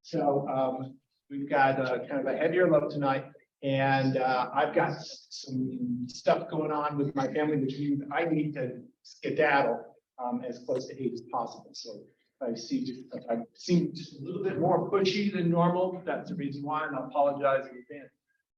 So we've got kind of a heavier load tonight, and I've got some stuff going on with my family, which means I need to skedaddle as close to 8 as possible. So I seem just a little bit more pushy than normal. That's the reason why, and I apologize in advance.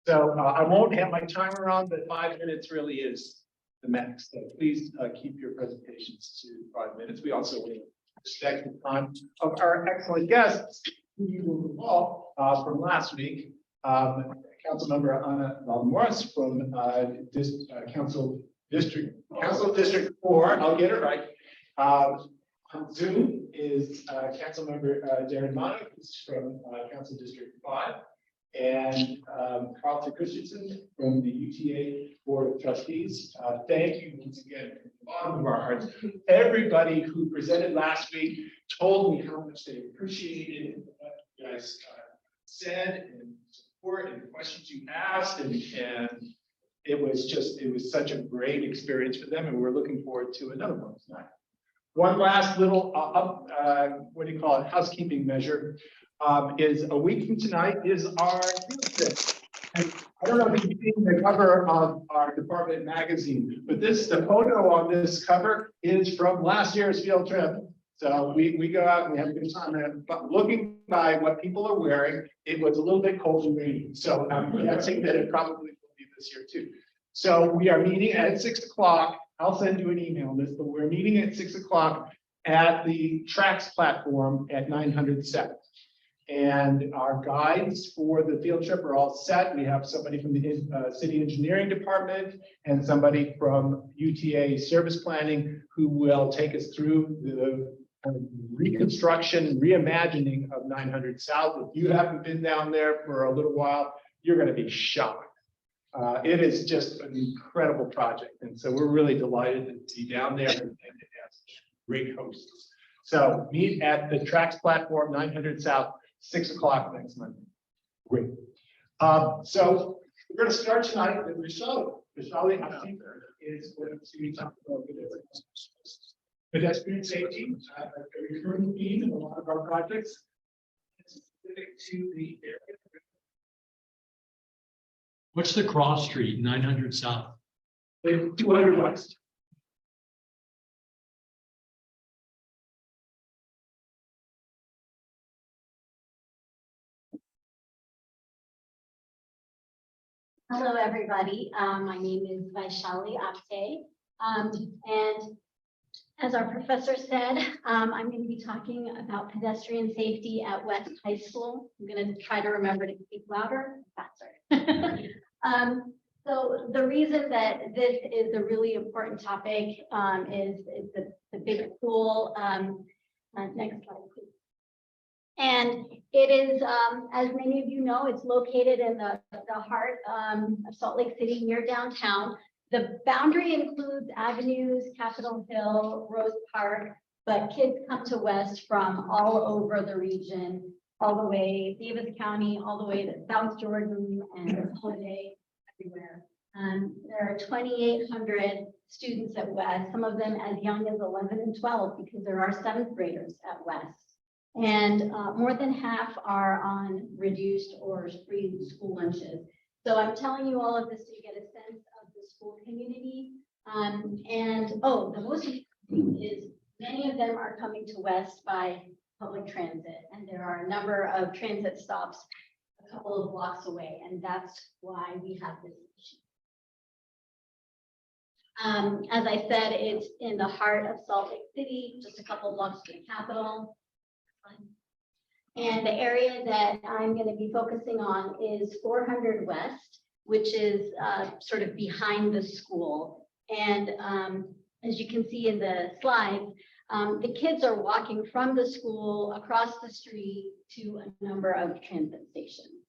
So I won't have my timer on, but 5 minutes really is the max. So please keep your presentations to 5 minutes. We also want to respect the time of our excellent guests who you will recall from last week. Councilmember Anna Morris from Council District 4. I'll get it right. On Zoom is Councilmember Darren Mono, who's from Council District 5, and Carlton Christensen from the UTA Board of Trustees. Thank you once again from the bottom of our hearts. Everybody who presented last week told me how much they appreciated what you guys said and support and questions you asked, and it was such a great experience for them, and we're looking forward to another one tonight. One last little what do you call it, housekeeping measure is a week from tonight is our field trip. And I don't know if you've seen the cover of our department magazine, but the photo on this cover is from last year's field trip. So we go out and we have a good time. But looking by what people are wearing, it was a little bit cold and rainy. So I'm guessing that it probably will be this year too. So we are meeting at 6 o'clock. I'll send you an email on this, but we're meeting at 6 o'clock at the Tracks platform at 900 South. And our guides for the field trip are all set. We have somebody from the city engineering department and somebody from UTA service planning who will take us through the reconstruction, reimagining of 900 South. If you haven't been down there for a little while, you're going to be shocked. It is just an incredible project. And so we're really delighted to be down there and to have great hosts. So meet at the Tracks platform, 900 South, 6 o'clock next Monday. Great. So we're going to start tonight with Michelle. Michelle, I think, is going to talk about pedestrian safety, a recurring theme in a lot of our projects. Specific to the area. What's the cross street, 900 South? 200 West. Hello, everybody. My name is Vaishali Apte. And as our professor said, I'm going to be talking about pedestrian safety at West High School. I'm going to try to remember to speak louder, faster. So the reason that this is a really important topic is the big pool. Next slide, please. And it is, as many of you know, it's located in the heart of Salt Lake City near downtown. The boundary includes avenues, Capitol Hill, Rose Park, but kids come to West from all over the region, all the way Davis County, all the way to South Jordan and Holiday, everywhere. There are 2,800 students at West, some of them as young as 11 and 12, because there are 7th graders at West. And more than half are on reduced or free school lunches. So I'm telling you all of this to get a sense of the school community. The most important thing is many of them are coming to West by public transit, and there are a number of transit stops a couple of blocks away, and that's why we have this issue. As I said, it's in the heart of Salt Lake City, just a couple blocks from the Capitol. And the area that I'm going to be focusing on is 400 West, which is sort of behind the school. And as you can see in the slides, the kids are walking from the school across the street to a number of transit stations.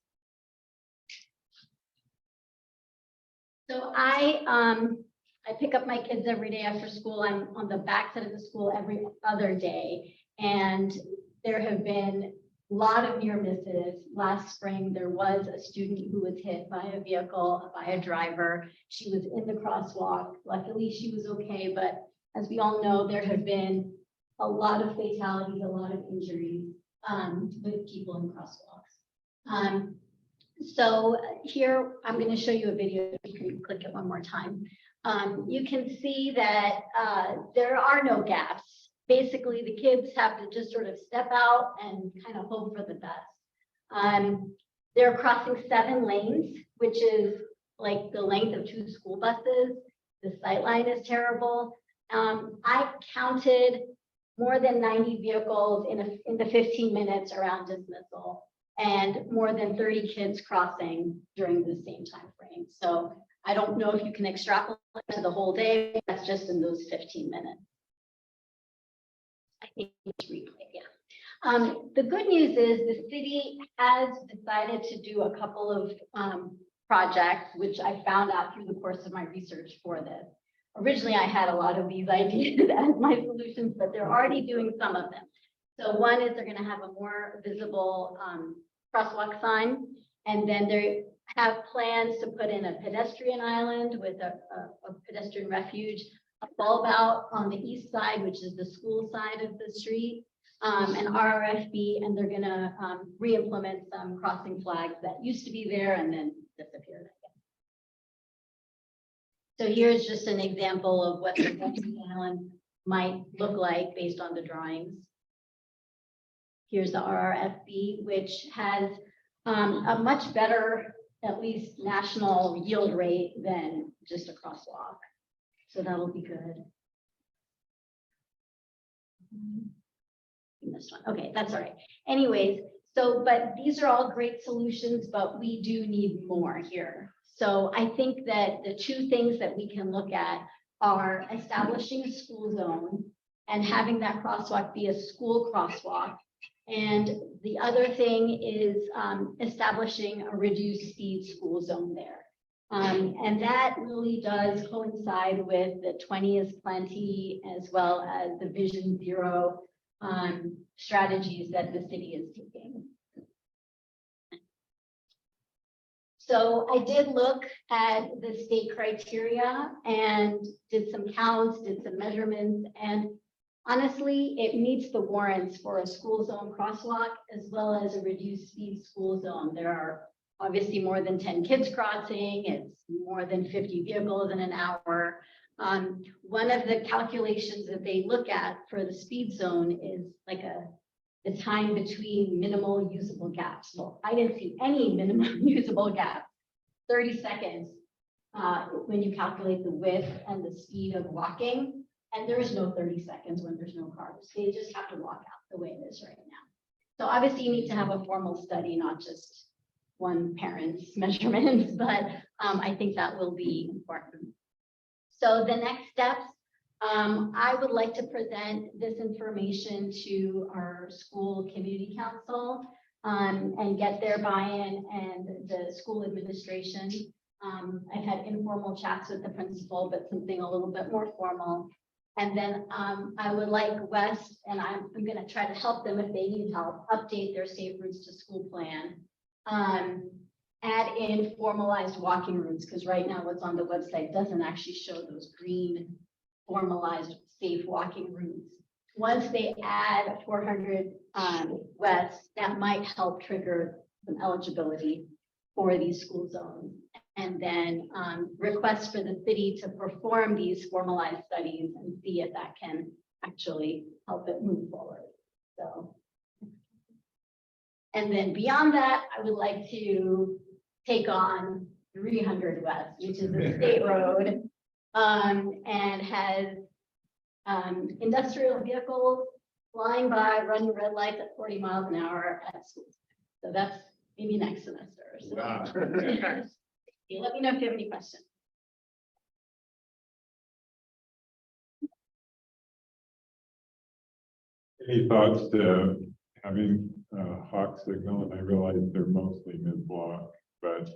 So I pick up my kids every day after school. I'm on the backside of the school every other day. And there have been a lot of near misses. Last spring, there was a student who was hit by a vehicle, by a driver. She was in the crosswalk. Luckily, she was okay. But as we all know, there have been a lot of fatalities, a lot of injuries with people in crosswalks. So here, I'm going to show you a video. You can click it one more time. You can see that there are no gaps. Basically, the kids have to just sort of step out and kind of hope for the best. They're crossing 7 lanes, which is like the length of 2 school buses. The sight line is terrible. I counted more than 90 vehicles in the 15 minutes around dismissal, and more than 30 kids crossing during the same time frame. So I don't know if you can extrapolate to the whole day. That's just in those 15 minutes. I think it's replay, yeah. The good news is the city has decided to do a couple of projects, which I found out through the course of my research for this. Originally, I had a lot of these ideas as my solutions, but they're already doing some of them. So one is they're going to have a more visible crosswalk sign, and then they have plans to put in a pedestrian island with a pedestrian refuge, a bulb out on the east side, which is the school side of the street, an RRFB, and they're going to re-implement some crossing flags that used to be there and then disappeared. So here's just an example of what the pedestrian island might look like based on the drawings. Here's the RRFB, which has a much better, at least national yield rate than just a crosswalk. So that'll be good. This one, okay, that's all right. Anyways, so, but these are all great solutions, but we do need more here. So I think that the 2 things that we can look at are establishing a school zone and having that crosswalk be a school crosswalk. And the other thing is establishing a reduced speed school zone there. And that really does coincide with the 20 is plenty, as well as the Vision Zero strategies that the city is taking. So I did look at the state criteria and did some counts, did some measurements, and honestly, it meets the warrants for a school zone crosswalk as well as a reduced speed school zone. There are obviously more than 10 kids crossing. It's more than 50 vehicles in an hour. One of the calculations that they look at for the speed zone is like the time between minimal usable gaps. Well, I didn't see any minimum usable gaps. 30 seconds when you calculate the width and the speed of walking. And there is no 30 seconds when there's no cars. They just have to walk out the way it is right now. So obviously you need to have a formal study, not just one parent's measurements, but I think that will be important. So the next steps, I would like to present this information to our school community council and get their buy-in and the school administration. I've had informal chats with the principal, but something a little bit more formal. And then I would like West, and I'm going to try to help them if they need help, update their Safe Routes to School plan. Add in formalized walking routes, because right now what's on the website doesn't actually show those green formalized safe walking routes. Once they add 400 West, that might help trigger some eligibility for these school zones. And then request for the city to perform these formalized studies and see if that can actually help it move forward. So, and then beyond that, I would like to take on 300 West, which is a state road, and has industrial vehicles flying by, running red lights at 40 miles an hour at school. So that's maybe next semester. So. Wow. Let me know if you have any questions. Any thoughts to having hawk signal? And I realize they're mostly mid-block, but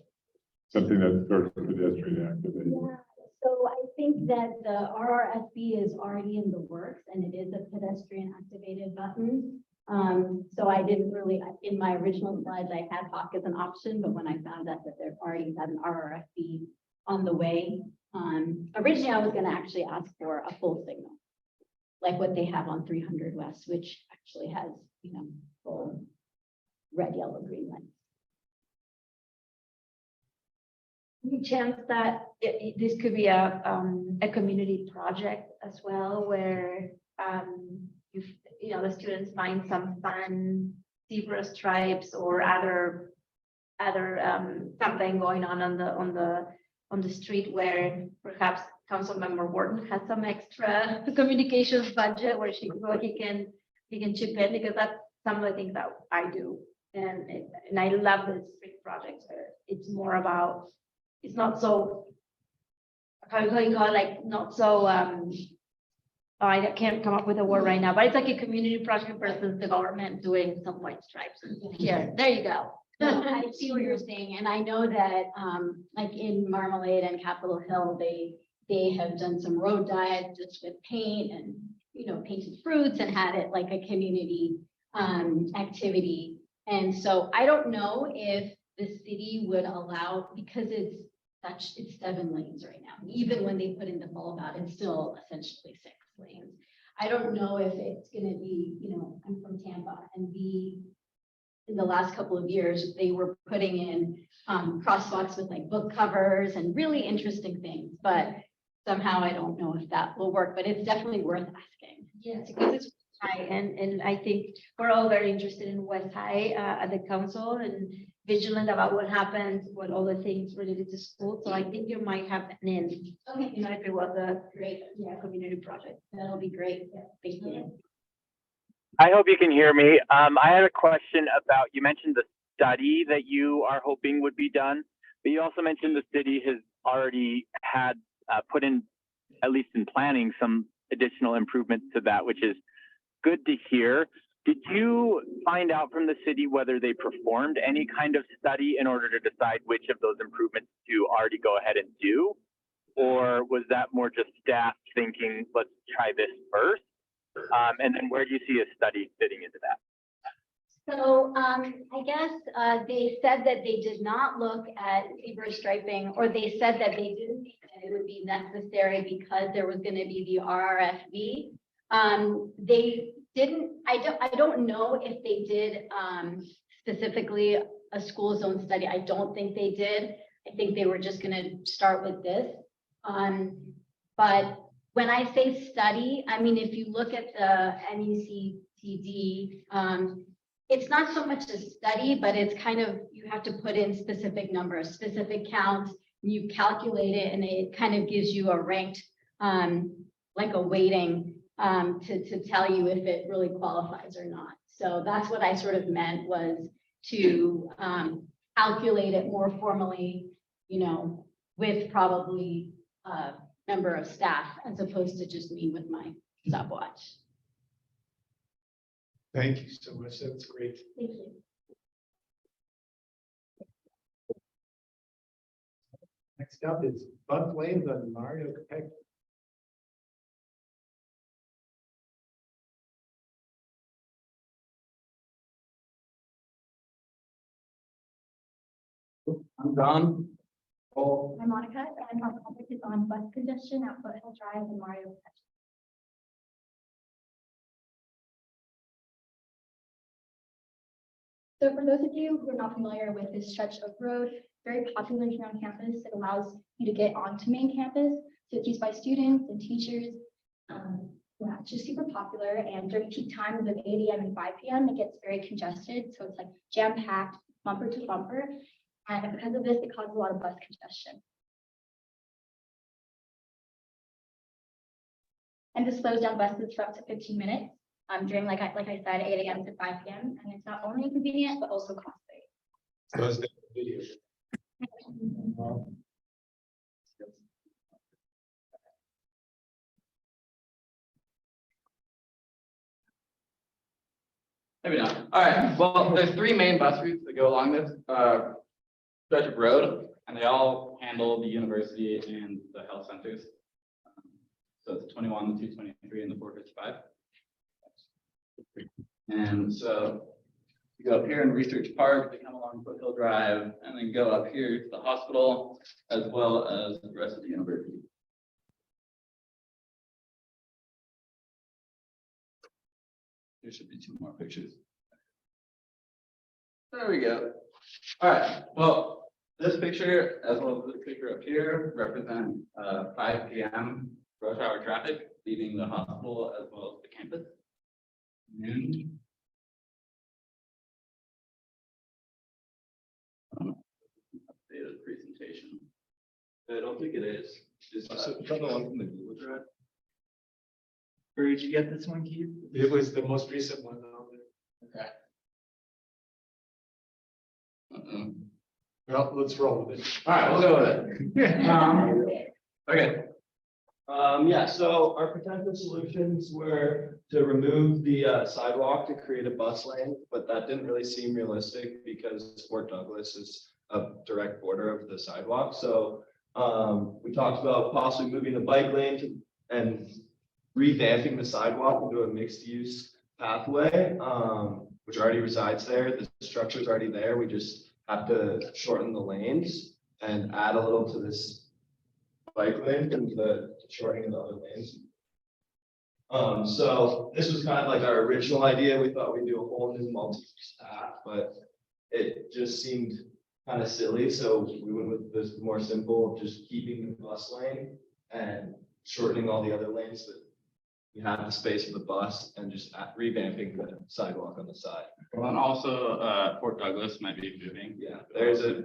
something that's sort of pedestrian activated. Yeah, so I think that the RRSB is already in the works, and it is a pedestrian activated button. So I didn't really, in my original slides, I had hawk as an option, but when I found out that they've already had an RRSB on the way, originally I was going to actually ask for a full signal. like what they have on 300 West, which actually has, you know, full red, yellow, green lights. Any chance that this could be a community project as well, where you know, the students find some fun zebra stripes or other something going on the street, where perhaps Councilmember Wharton has some extra communications budget where he can chip in, because that's some of the things that I do. And I love the street projects where it's more about, it's not so, how you call it, like not so, I can't come up with a word right now, but it's like a community project versus the government doing some white stripes here. There you go. I see what you're saying, and I know that, like in Marmalade and Capitol Hill, they have done some road diets just with paint and, you know, painted fruits and had it like a community activity. And so I don't know if the city would allow, because it's 7 lanes right now. Even when they put in the bulb out, it's still essentially 6 lanes. I don't know if it's gonna be, you know, I'm from Tampa, and in the last couple of years, they were putting in crosswalks with like book covers and really interesting things, but somehow I don't know if that will work, but it's definitely worth asking. Yes, because it's high, and I think we're all very interested in Westside at the council, and vigilant about what happens, what all the things related to school. So I think you might have an in, Okay, you know, if it was a great. community project. That'll be great. Thank you. I hope you can hear me. I had a question about, you mentioned the study that you are hoping would be done, but you also mentioned the city has already had put in, at least in planning, some additional improvements to that, which is good to hear. Did you find out from the city whether they performed any kind of study in order to decide which of those improvements to already go ahead and do? Or was that more just staff thinking, let's try this first? And then where do you see a study fitting into that? So I guess they said that they did not look at zebra striping, or they said that they didn't think that it would be necessary because there was going to be the RRFB. They didn't, I don't know if they did specifically a school zone study. I don't think they did. I think they were just going to start with this. But when I say study, I mean, if you look at the NECTD, it's not so much a study, but it's kind of, you have to put in specific numbers, specific counts, you calculate it, and it kind of gives you a ranked, like a weighting to tell you if it really qualifies or not. So that's what I sort of meant, was to calculate it more formally, you know, with probably a member of staff, as opposed to just me with my stopwatch. Thank you so much. That's great. Thank you. Next up is Bud Flames on Mario Cappechi. I'm Don. Oh, I'm Monica, and our topic is on bus congestion at Foothill Drive and Mario Cappechi. So for those of you who are not familiar with this stretch of road, very popular here on campus. It allows you to get onto main campus. So it's used by students and teachers. Yeah, it's just super popular. And during peak times of 8 a.m. and 5 p.m., it gets very congested. So it's like jam-packed, bumper to bumper. And because of this, it causes a lot of bus congestion. And this slows down buses for up to 15 minutes during, like I said, 8 a.m. to 5 p.m. And it's not only inconvenient, but also costly. so is the video. Maybe not. All right, well, there's 3 main bus routes that go along this stretch of road, and they all handle the university and the health centers. So it's 21, the 223, and the 455. And so you go up here in Research Park, they come along Foothill Drive, and then go up here to the hospital, as well as the rest of the university. There should be two more pictures. There we go. All right, well, this picture, as well as this picture up here, represent 5 p.m. rush hour traffic leaving the hospital as well as the campus. Noon. Updated presentation. I don't think it is. It's from the one from the Google Drive. Where did you get this one, Keith? It was the most recent one though. Okay. Well, let's roll with it. All right, we'll go with it. Okay. Yeah, so our potential solutions were to remove the sidewalk to create a bus lane, but that didn't really seem realistic because Fort Douglas is a direct border of the sidewalk. So we talked about possibly moving the bike lane and revamping the sidewalk into a mixed use pathway, which already resides there. The structure's already there. We just have to shorten the lanes and add a little to this bike lane and the shortening of the other lanes. So this was kind of like our original idea. We thought we'd do a whole new multi-use path, but it just seemed kind of silly. So we went with this more simple, just keeping the bus lane and shortening all the other lanes that we have the space for the bus and just revamping the sidewalk on the side. Well, and also Fort Douglas might be moving. Yeah, there's a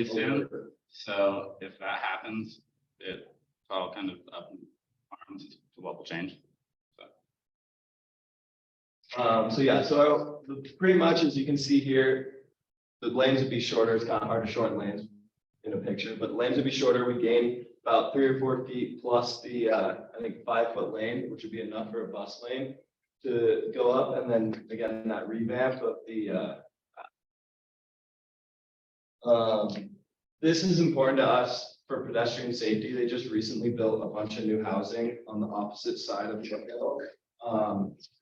soon. So if that happens, it's all kind of up in arms to what will change. So yeah, so pretty much as you can see here, the lanes would be shorter. It's kind of hard to shorten lanes in a picture, but the lanes would be shorter. We gain about 3 or 4 feet plus the I think 5-foot lane, which would be enough for a bus lane to go up. And then again, that revamp of the this is important to us for pedestrian safety. They just recently built a bunch of new housing on the opposite side of the hill.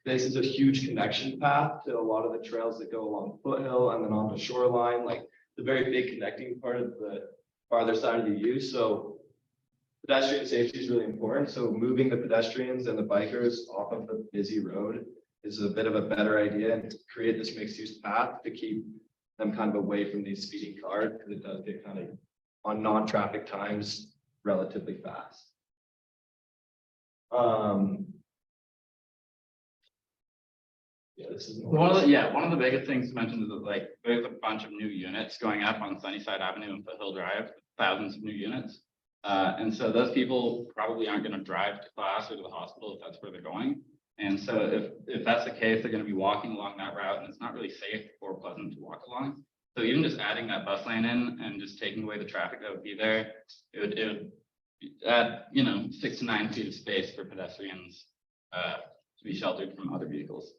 This is a huge connection path to a lot of the trails that go along Foothill and then onto Shoreline, like the very big connecting part of the farther side of the U. So pedestrian safety is really important. So moving the pedestrians and the bikers off of the busy road is a bit of a better idea, and to create this mixed use path to keep them kind of away from these speeding cars, because it does get kind of on non-traffic times relatively fast. Yeah, this is One of the biggest things to mention is that like there's a bunch of new units going up on Sunnyside Avenue and Foothill Drive, thousands of new units. And so those people probably aren't going to drive to class or to the hospital if that's where they're going. And so if that's the case, they're going to be walking along that route, and it's not really safe or pleasant to walk along. So even just adding that bus lane in and just taking away the traffic that would be there, it would add, 6 to 9 feet of space for pedestrians to be sheltered from other vehicles.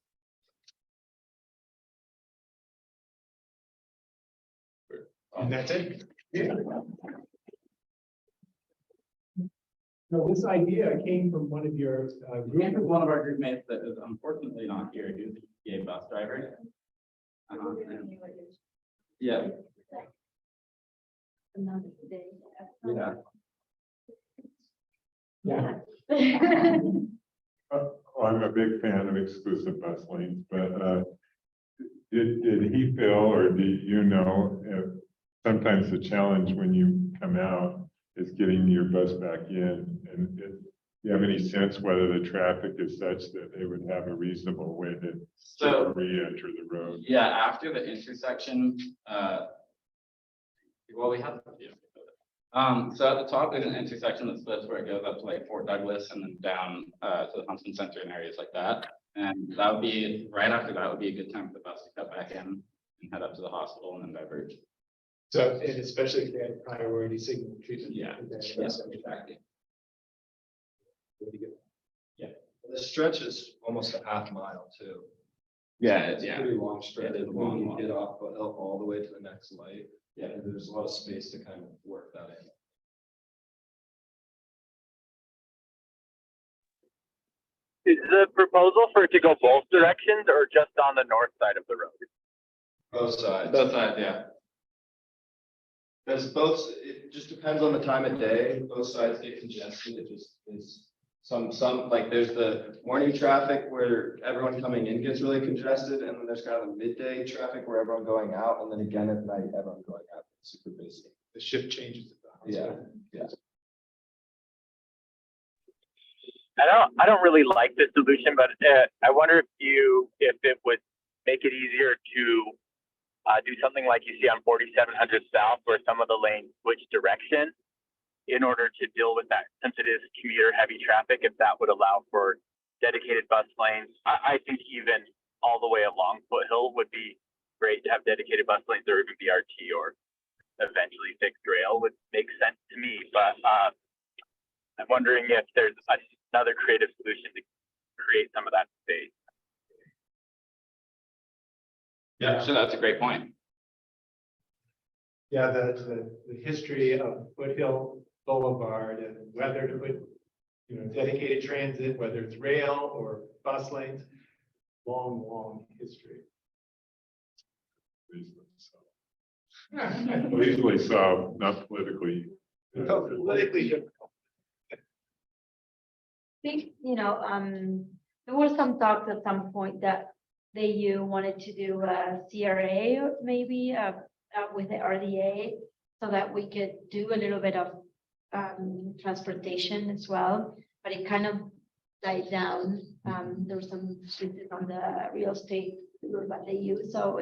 And that's it. Yeah. So this idea came from one of your Group is one of our group mates that is unfortunately not here. He was a EA bus driver. Yeah. Yeah. Yeah. Well, I'm a big fan of exclusive bus lanes, but did he feel, or do you know, if sometimes the challenge when you come out is getting your bus back in, and do you have any sense whether the traffic is such that they would have a reasonable way to re-enter the road? Yeah, after the intersection, well, we have, so at the top, there's an intersection that splits where it goes up to like Fort Douglas and then down to the Huntsman Center and areas like that. And that would be, right after that would be a good time for the bus to cut back in and head up to the hospital and then diverge. So, and especially if they had priority signal treatment. Yeah. Yes, exactly. Yeah, the stretch is almost a half mile too. Yeah, It's a pretty long stretch. It is When you long. get off Foothill all the way to the next light. Yeah, there's a lot of space to kind of work that in. Is the proposal for it to go both directions or just on the north side of the road? Both sides. Both sides, yeah. Because it just depends on the time of day. Both sides get congested. It just is some, like there's the morning traffic where everyone coming in gets really congested, and then there's kind of the midday traffic where everyone going out, and then again at night, everyone going out, super busy. The shift changes at the hospital. Yeah. I don't really like this solution, but I wonder if it would make it easier to do something like you see on 4700 South, where some of the lanes switch direction in order to deal with that, since it is commuter heavy traffic. If that would allow for dedicated bus lanes, I think even all the way along Foothill would be great to have dedicated bus lanes, or even BRT, or eventually fixed rail would make sense to me. But I'm wondering if there's another creative solution to create some of that space. Yeah, so that's a great point. Yeah, the history of Foothill Boulevard and whether to put, dedicated transit, whether it's rail or bus lanes, long history. Easily solved, not politically. Politically difficult. I think, there were some talks at some point that you wanted to do a CRA maybe with the RDA, so that we could do a little bit of transportation as well, but it kind of died down. There were some restrictions on the real estate that they use, so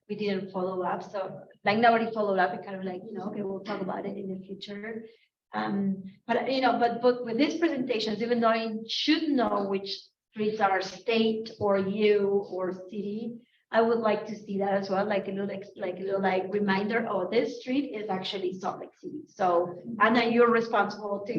we didn't follow up. So like nobody followed up. It kind of like, okay, we'll talk about it in the future. But with these presentations, even though I should know which streets are state or U or city, I would like to see that as well, like a little reminder. Oh, this street is actually Salt Lake City. So and then you're responsible to,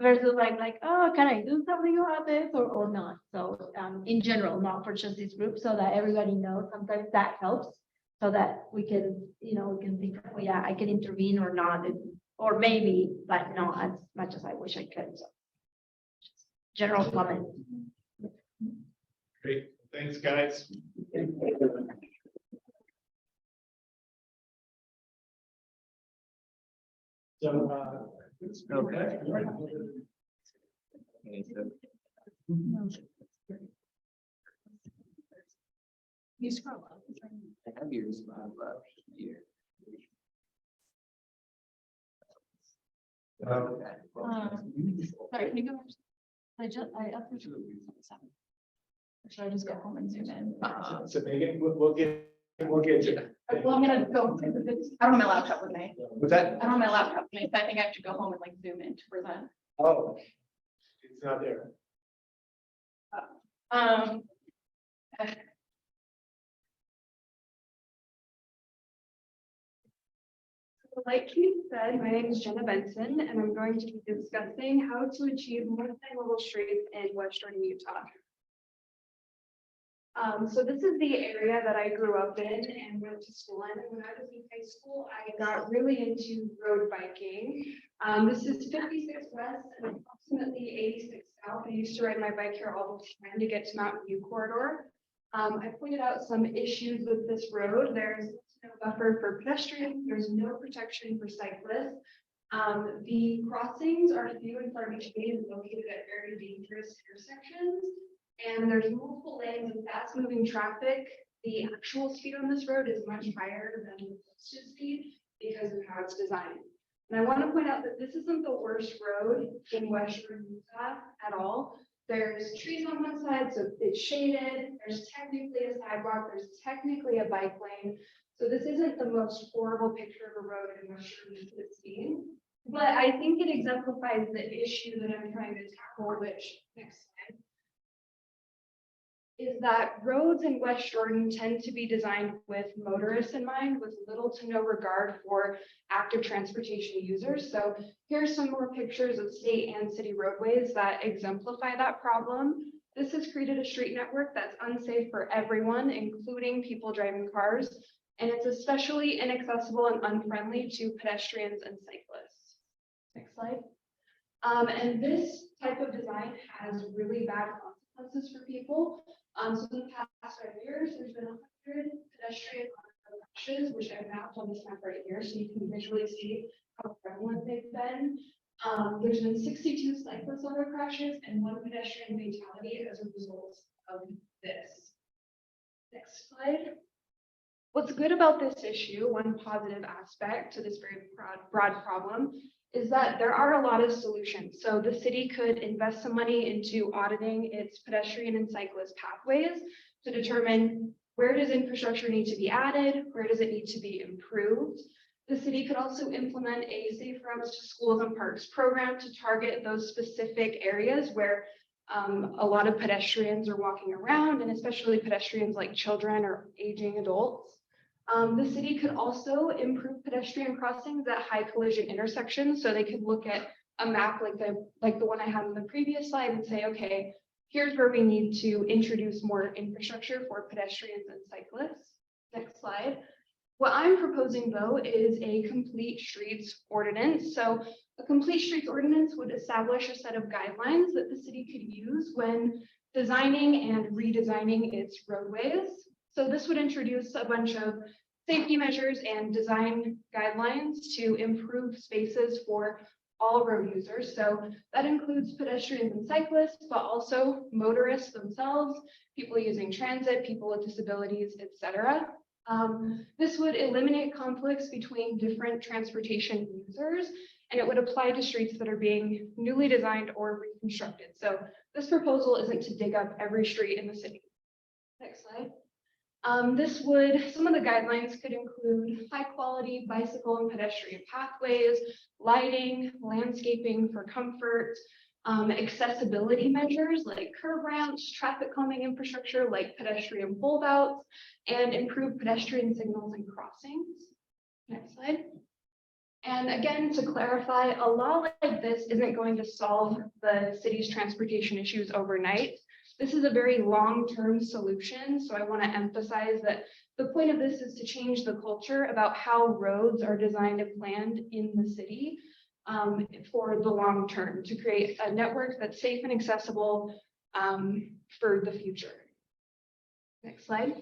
versus like, oh, can I do something about this or not? So in general, not for just this group, so that everybody knows. Sometimes that helps, so that we can, we can think, oh yeah, I can intervene or not, or maybe, but not as much as I wish I could. So general comment. Great, thanks, guys. So, okay. You scroll up. I have yours here. Sorry, can you go? I uploaded to or should I just go home and zoom in? So Megan, we'll get you. Well, I'm gonna go, I don't have my laptop with me. Was that? I don't have my laptop with me, so I think I have to go home and like zoom in to present. Oh, it's not there. Like Keith said, my name is Jenna Benson, and I'm going to be discussing how to achieve multi-level streets in Western Utah. So this is the area that I grew up in and went to school in. When I was in high school, I got really into road biking. This is 56 West and approximately 86 South. I used to ride my bike here all the time to get to Mountain View Corridor. I pointed out some issues with this road. There's no buffer for pedestrians. There's no protection for cyclists. The crossings are few and far between, located at very dangerous intersections. And there's multiple lanes of fast moving traffic. The actual speed on this road is much higher than the posted speed because of how it's designed. And I want to point out that this isn't the worst road in Western Utah at all. There's trees on one side, so it's shaded. There's technically a sidewalk. There's technically a bike lane. So this isn't the most horrible picture of a road in Western Utah that's seen. But I think it exemplifies the issue that I'm trying to tackle, which next slide, is that roads in West Jordan tend to be designed with motorists in mind, with little to no regard for active transportation users. So here's some more pictures of state and city roadways that exemplify that problem. This has created a street network that's unsafe for everyone, including people driving cars, and it's especially inaccessible and unfriendly to pedestrians and cyclists. Next slide. And this type of design has really bad consequences for people. So in the past 5 years, there's been 100 pedestrian crashes, which I've mapped on this map right here, so you can visually see how prevalent they've been. There's been 62 cyclist auto crashes and 1 pedestrian fatality as a result of this. Next slide. What's good about this issue, one positive aspect to this very broad problem, is that there are a lot of solutions. So the city could invest some money into auditing its pedestrian and cyclist pathways to determine where does infrastructure need to be added, where does it need to be improved. The city could also implement a Safe Routes to Schools and Parks program to target those specific areas where a lot of pedestrians are walking around, and especially pedestrians like children or aging adults. The city could also improve pedestrian crossings at high collision intersections. So they could look at a map like the one I had on the previous slide and say, okay, here's where we need to introduce more infrastructure for pedestrians and cyclists. Next slide. What I'm proposing though is a complete streets ordinance. So a complete streets ordinance would establish a set of guidelines that the city could use when designing and redesigning its roadways. So this would introduce a bunch of safety measures and design guidelines to improve spaces for all road users. So that includes pedestrians and cyclists, but also motorists themselves, people using transit, people with disabilities, etc. This would eliminate conflicts between different transportation users, and it would apply to streets that are being newly designed or reconstructed. So this proposal isn't to dig up every street in the city. Next slide. Some of the guidelines could include high quality bicycle and pedestrian pathways, lighting, landscaping for comfort, accessibility measures like curb ramps, traffic calming infrastructure like pedestrian bulb outs, and improved pedestrian signals and crossings. Next slide. And again, to clarify, a law like this isn't going to solve the city's transportation issues overnight. This is a very long-term solution, so I want to emphasize that the point of this is to change the culture about how roads are designed and planned in the city for the long term, to create a network that's safe and accessible for the future. Next slide.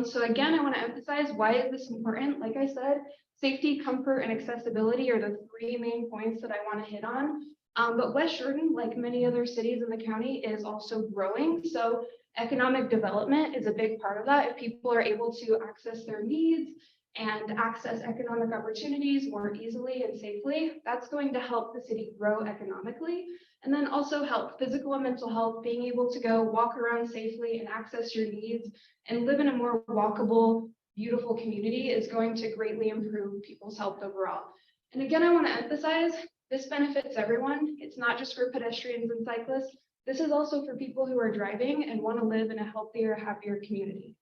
So again, I want to emphasize, why is this important? Like I said, safety, comfort, and accessibility are the 3 main points that I want to hit on. But West Jordan, like many other cities in the county, is also growing. So economic development is a big part of that. If people are able to access their needs and access economic opportunities more easily and safely, that's going to help the city grow economically. And then also help physical and mental health, being able to go walk around safely and access your needs and live in a more walkable, beautiful community is going to greatly improve people's health overall. And again, I want to emphasize, this benefits everyone. It's not just for pedestrians and cyclists. This is also for people who are driving and want to live in a healthier, happier community.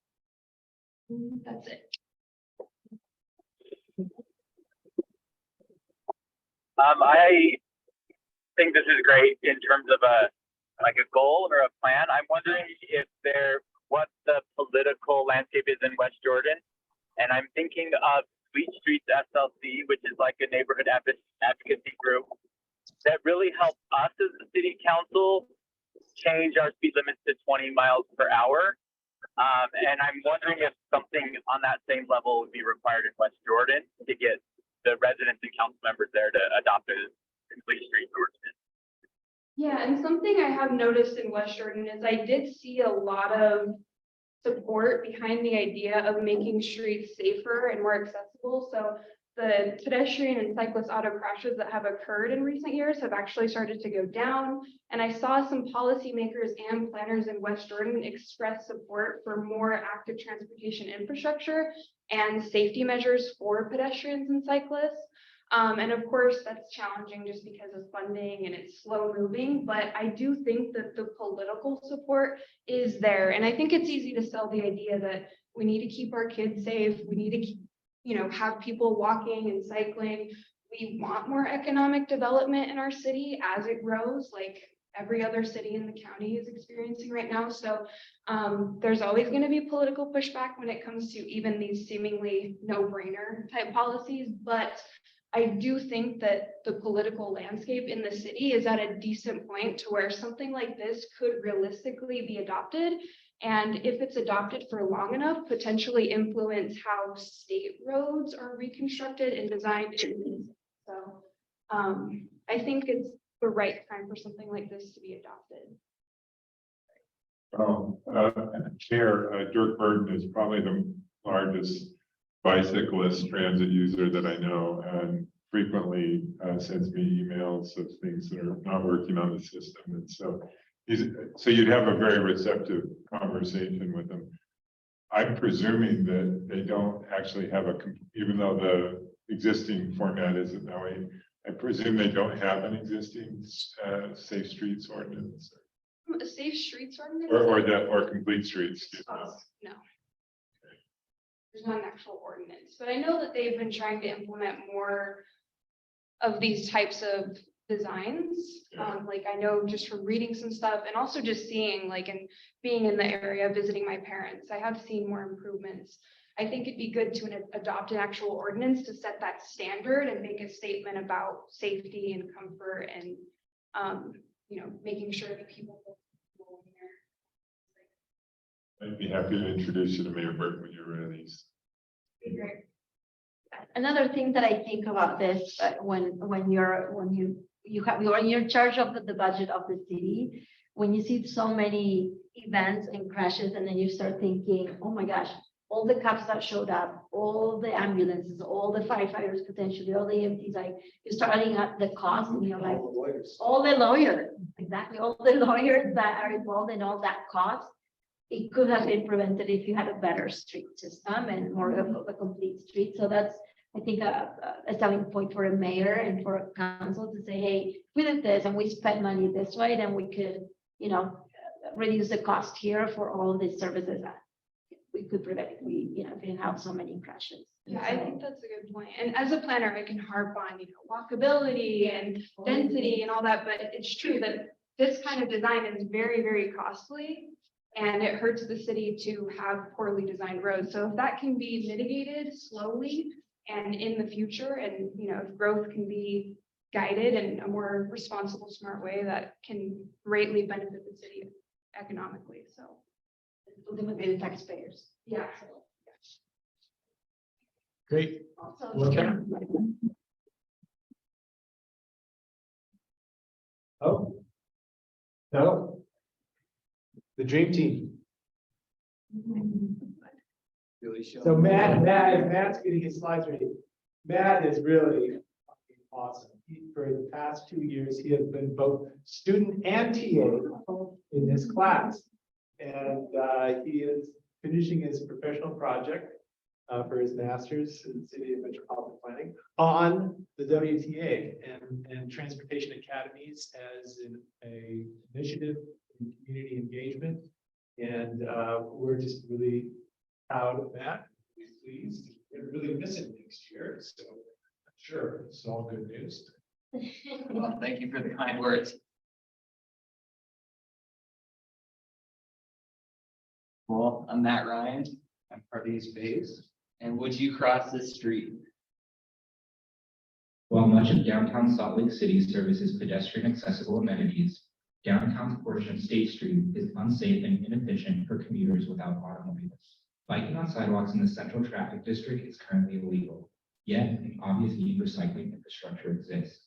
That's it. I think this is great in terms of a goal or a plan. I'm wondering what the political landscape is in West Jordan. And I'm thinking of Sweet Streets SLC, which is like a neighborhood advocacy group that really helps us as the city council change our speed limits to 20 miles per hour. And I'm wondering if something on that same level would be required in West Jordan to get the residents and council members there to adopt a complete streets ordinance. Yeah, and something I have noticed in West Jordan is I did see a lot of support behind the idea of making streets safer and more accessible. So the pedestrian and cyclist auto crashes that have occurred in recent years have actually started to go down. And I saw some policymakers and planners in West Jordan express support for more active transportation infrastructure and safety measures for pedestrians and cyclists. And of course, that's challenging just because of funding and it's slow moving, but I do think that the political support is there. And I think it's easy to sell the idea that we need to keep our kids safe. We need to keep, have people walking and cycling. We want more economic development in our city as it grows, like every other city in the county is experiencing right now. So there's always going to be political pushback when it comes to even these seemingly no-brainer type policies, but I do think that the political landscape in the city is at a decent point to where something like this could realistically be adopted. And if it's adopted for long enough, potentially influence how state roads are reconstructed and designed. So I think it's the right time for something like this to be adopted. Chair, Dirk Burton is probably the largest bicyclist transit user that I know, and frequently sends me emails of things that are not working on the system. And so you'd have a very receptive conversation with them. I'm presuming that they don't actually have even though the existing format isn't that way, I presume they don't have an existing safe streets ordinance A safe streets ordinance? or complete streets. No. There's not an actual ordinance, but I know that they've been trying to implement more of these types of designs. Like I know just from reading some stuff and also just seeing like and being in the area, visiting my parents, I have seen more improvements. I think it'd be good to adopt an actual ordinance to set that standard and make a statement about safety and comfort and, making sure that people. I'd be happy to introduce you to Mayor Burton when you're ready. Another thing that I think about this, when you're in charge of the budget of the city, when you see so many events and crashes, and then you start thinking, oh my gosh, all the cops that showed up, all the ambulances, all the firefighters, potentially all the EMTs, like you're starting at the cost, and you're like, all the lawyers, exactly, all the lawyers that are involved in all that cost. It could have been prevented if you had a better street system and more of a complete street. So that's, I think, a selling point for a mayor and for a council to say, hey, we did this and we spent money this way, then we could, reduce the cost here for all of these services that we could prevent if we, didn't have so many crashes. Yeah, I think that's a good point. And as a planner, I can harp on, walkability and density and all that, but it's true that this kind of design is very, very costly. And it hurts the city to have poorly designed roads. So if that can be mitigated slowly and in the future, and if growth can be guided in a more responsible, smart way, that can greatly benefit the city economically. So Ultimately, the taxpayers. yeah. Great. Also, Oh. No. The dream team. So Matt's getting his slides ready. Matt is really awesome. For the past 2 years, he has been both student and TA in this class. And he is finishing his professional project for his master's in City of Metropolitan Planning on the WTA and Transportation Academies as a initiative in community engagement. And we're just really proud of that. We're pleased. We're really missing next year. So I'm sure it's all good news. Well, thank you for the kind words. Well, I'm Matt Ryan. I'm Pardee's base. And would you cross this street? While much of downtown Salt Lake City services pedestrian accessible amenities, downtown portion of State Street is unsafe and inefficient for commuters without automobiles. Biking on sidewalks in the central traffic district is currently illegal, yet an obvious need for cycling infrastructure exists.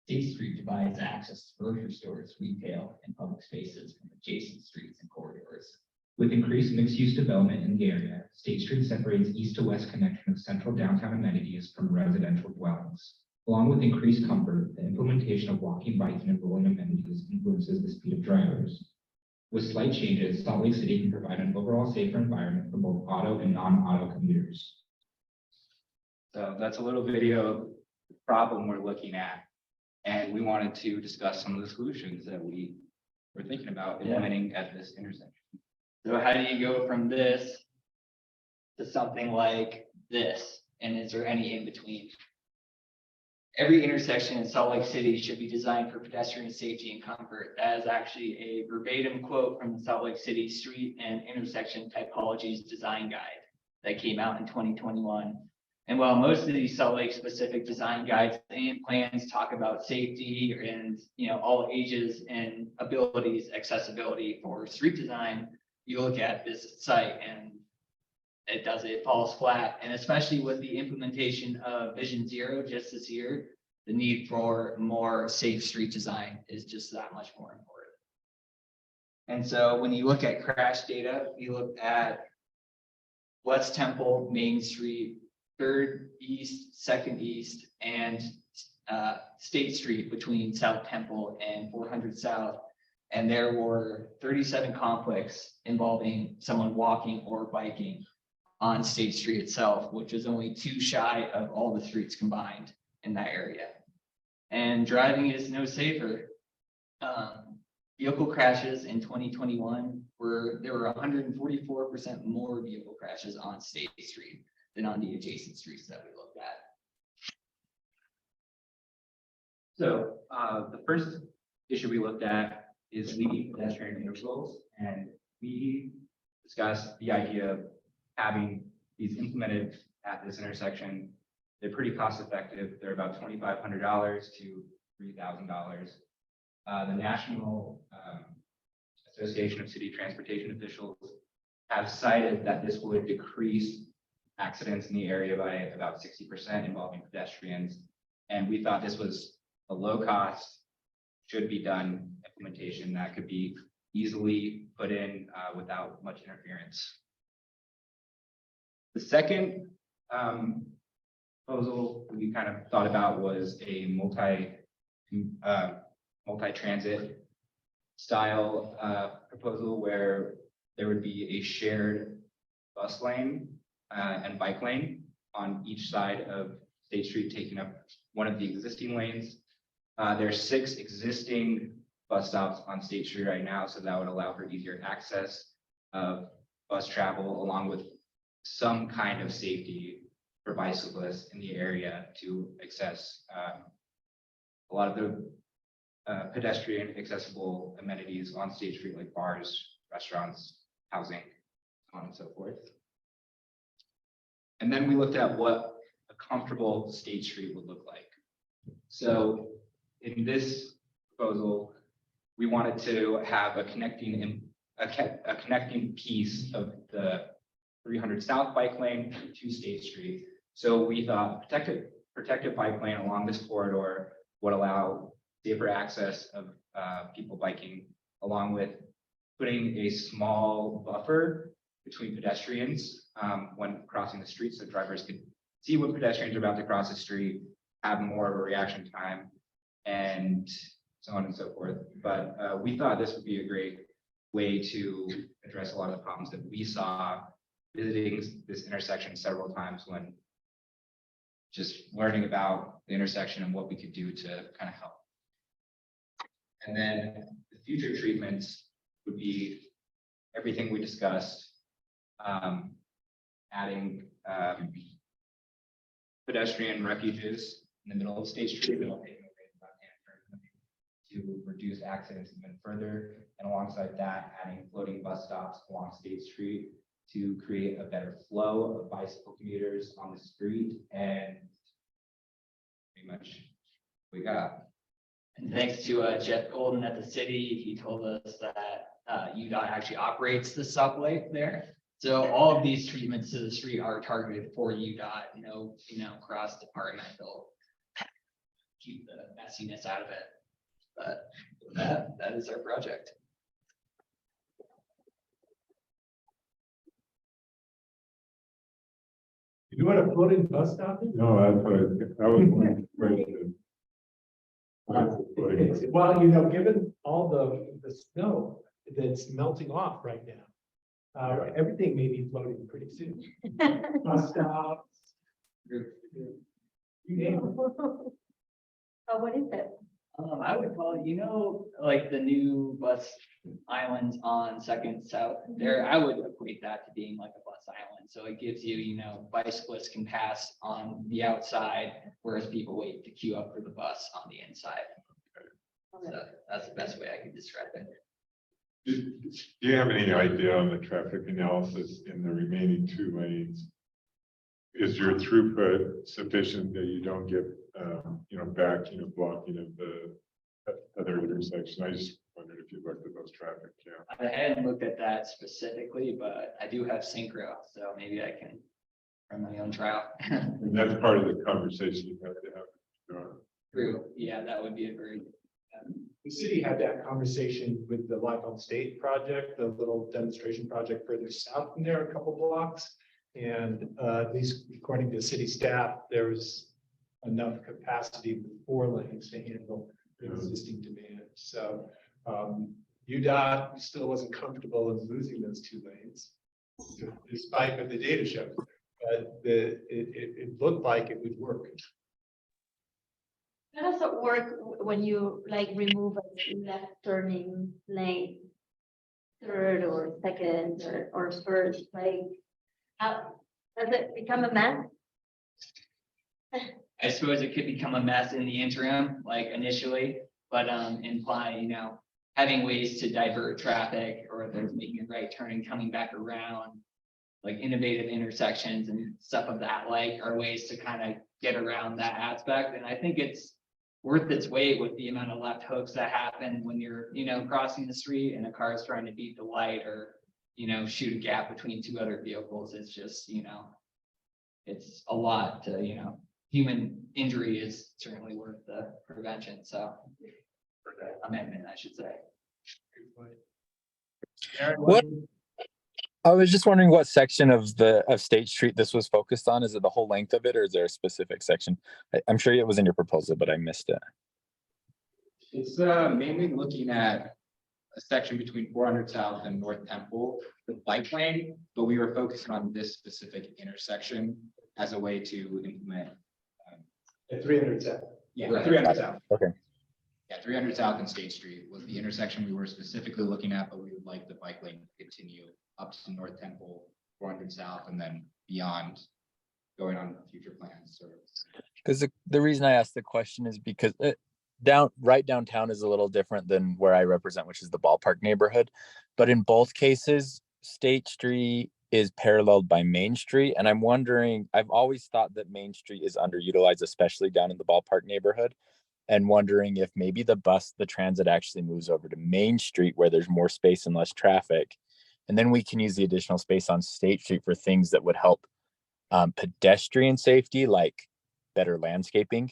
State Street divides access to grocery stores, retail, and public spaces from adjacent streets and corridors. With increased mixed-use development in the area, State Street separates east to west connection of central downtown amenities from residential dwellings. Along with increased comfort, the implementation of walking, biking, and rolling amenities influences the speed of drivers. With slight changes, Salt Lake City can provide an overall safer environment for both auto and non-auto commuters. So that's a little video of the problem we're looking at. And we wanted to discuss some of the solutions that we were thinking about implementing at this intersection. So how do you go from this to something like this? And is there any in between? Every intersection in Salt Lake City should be designed for pedestrian safety and comfort. That is actually a verbatim quote from the Salt Lake City Street and Intersection Typologies Design Guide that came out in 2021. And while most of these Salt Lake specific design guides and plans talk about safety and all ages and abilities, accessibility for street design, you look at this site and it falls flat. And especially with the implementation of Vision Zero just this year, the need for more safe street design is just that much more important. And so when you look at crash data, you look at West Temple, Main Street, 3rd East, 2nd East, and State Street between South Temple and 400 South. And there were 37 conflicts involving someone walking or biking on State Street itself, which is only 2 shy of all the streets combined in that area. And driving is no safer. Vehicle crashes in 2021 there were 144% more vehicle crashes on State Street than on the adjacent streets that we looked at. So the first issue we looked at is leading pedestrian intervals, and we discussed the idea of having these implemented at this intersection. They're pretty cost effective. They're about $2,500 to $3,000. The National Association of City Transportation Officials have cited that this would decrease accidents in the area by about 60% involving pedestrians. And we thought this was a low cost, should be done implementation that could be easily put in without much interference. The second proposal we kind of thought about was a multi-transit style proposal where there would be a shared bus lane and bike lane on each side of State Street, taking up one of the existing lanes. There are 6 existing bus stops on State Street right now, so that would allow for easier access of bus travel, along with some kind of safety for bicyclists in the area to access a lot of the pedestrian accessible amenities on State Street, like bars, restaurants, housing, so on and so forth. And then we looked at what a comfortable State Street would look like. So in this proposal, we wanted to have a connecting piece of the 300 South bike lane to State Street. So we thought protected bike lane along this corridor would allow safer access of people biking, along with putting a small buffer between pedestrians when crossing the street, so drivers could see when pedestrians are about to cross the street, have more of a reaction time, and so on and so forth. But we thought this would be a great way to address a lot of the problems that we saw visiting this intersection several times when just learning about the intersection and what we could do to kind of help. And then the future treatments would be everything we discussed, adding pedestrian refuges in the middle of State Street to reduce accidents even further, and alongside that, adding floating bus stops along State Street to create a better flow of bicycle commuters on the street, and pretty much we got. And thanks to Jeff Golden at the city, he told us that UDOT actually operates the subway there. So all of these treatments to the street are targeted for UDOT, no, cross-departmental. Keep the messiness out of it. But that is our project. You want a floating bus stop? No, that's what that was one question. Well, given all the snow that's melting off right now, everything may be floating pretty soon. Bus stops. You name it. Oh, what is it? I would call it, like the new bus islands on 2nd South there, I would equate that to being like a bus island. So it gives you, bicyclists can pass on the outside, whereas people wait to queue up for the bus on the inside. So that's the best way I can describe it. Do you have any idea on the traffic analysis in the remaining 2 lanes? Is your throughput sufficient that you don't get, blocking of the other intersection? I just wondered if you looked at those traffic counts. I hadn't looked at that specifically, but I do have synchro, so maybe I can run my own trial. And that's part of the conversation you have to have. True, yeah, that would be a very, The city had that conversation with the Life on State project, the little demonstration project further south from there, a couple blocks. And at least according to city staff, there was enough capacity with 4 lanes to handle the existing demand. So UDOT still wasn't comfortable in losing those 2 lanes, despite what the data showed. But it looked like it would work. How does it work when you like remove a left turning lane? Third or second or first, like, how, does it become a mess? I suppose it could become a mess in the interim, like initially, but imply, having ways to divert traffic, or if there's making a right turn and coming back around, like innovative intersections and stuff of that like are ways to kind of get around that aspect. And I think it's worth its weight with the amount of left hooks that happen when you're, crossing the street and a car is trying to beat the light or, shoot a gap between 2 other vehicles. It's just, it's a lot to, human injury is certainly worth the prevention. So amendment, I should say. What? I was just wondering what section of State Street this was focused on. Is it the whole length of it, or is there a specific section? I'm sure it was in your proposal, but I missed it. It's mainly looking at a section between 400 South and North Temple, the bike lane, but we were focusing on this specific intersection as a way to implement. At 300 South. Yeah, 300 South. Okay. Yeah, 300 South and State Street was the intersection we were specifically looking at, but we would like the bike lane to continue up to North Temple, 400 South, and then beyond, going on future plans. Because the reason I asked the question is because right downtown is a little different than where I represent, which is the ballpark neighborhood. But in both cases, State Street is paralleled by Main Street. And I'm wondering, I've always thought that Main Street is underutilized, especially down in the ballpark neighborhood. And wondering if maybe the transit actually moves over to Main Street where there's more space and less traffic. And then we can use the additional space on State Street for things that would help pedestrian safety, like better landscaping,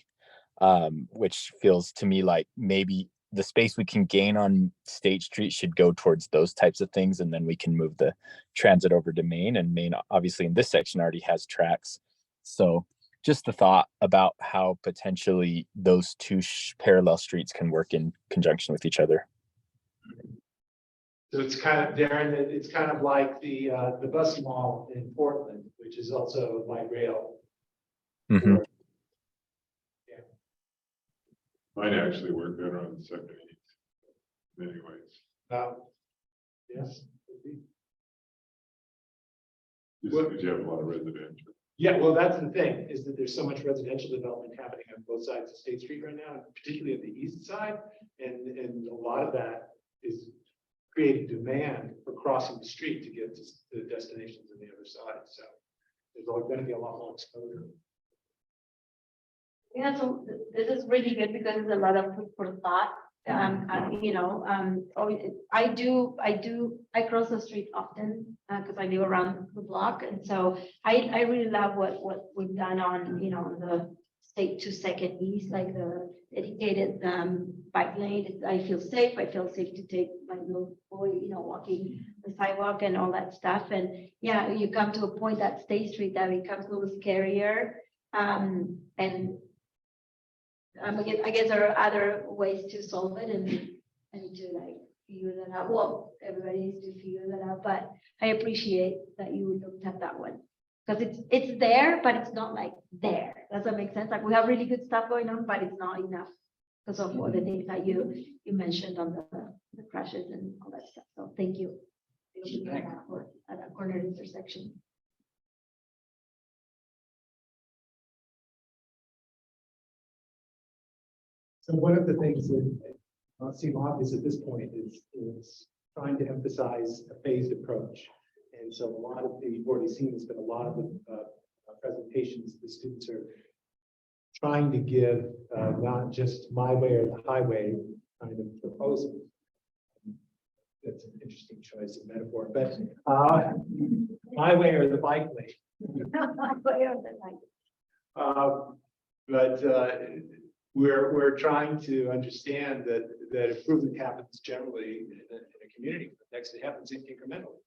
which feels to me like maybe the space we can gain on State Street should go towards those types of things. And then we can move the transit over to Main, and Main obviously in this section already has tracks. So just the thought about how potentially those 2 parallel streets can work in conjunction with each other. So it's kind of, Darren, it's kind of like the bus mall in Portland, which is also light rail. Mm-hmm. Might actually work better on the second in many ways. Yes. Just because you have a lot of residential. Yeah, well, that's the thing, is that there's so much residential development happening on both sides of State Street right now, particularly on the east side. And a lot of that is creating demand for crossing the street to get to the destinations on the other side. So there's going to be a lot more exposure. Yeah, so this is really good because there's a lot of food for thought. I cross the street often because I live around the block, and so I really love what we've done on the State to Second East, like the dedicated bike lane. I feel safe. I feel safe to take my little boy, walking the sidewalk and all that stuff. And yeah, you come to a point that State Street that becomes a little scarier, and I guess there are other ways to solve it, and I need to like figure that out. Well, everybody needs to figure that out, but I appreciate that you looked at that one because it's there, but it's not like there. Does that make sense? Like we have really good stuff going on, but it's not enough because of all the things that you mentioned on the crashes and all that stuff. So thank you. At that corner intersection. So one of the things that seem obvious at this point is trying to emphasize a phased approach. And so a lot of you've already seen there's been a lot of the presentations the students are trying to give not just my way or the highway kind of proposal. That's an interesting choice of metaphor, but my way or the bike lane. My way or the bike. But we're trying to understand that improvement happens generally in a community context. It happens incrementally.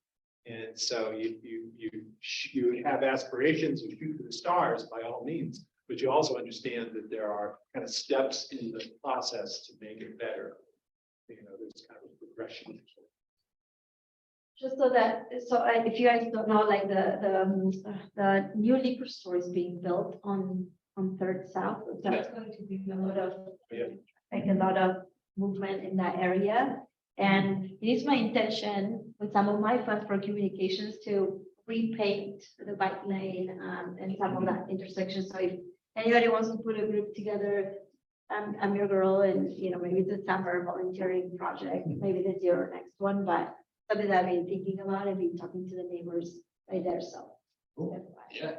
And so you have aspirations, you shoot for the stars by all means, but you also understand that there are kind of steps in the process to make it better. You know, there's kind of a progression. Just so that, if you guys don't know, like the new liquor store is being built on Third South. So that's going to be a lot of, like a lot of movement in that area. And it is my intention with some of my funds for communications to repaint the bike lane and some of that intersection. So if anybody wants to put a group together, I'm your girl, and you know, maybe it's a summer volunteering project, maybe this year or next one, but something that I've been thinking about and been talking to the neighbors right there. So Yeah.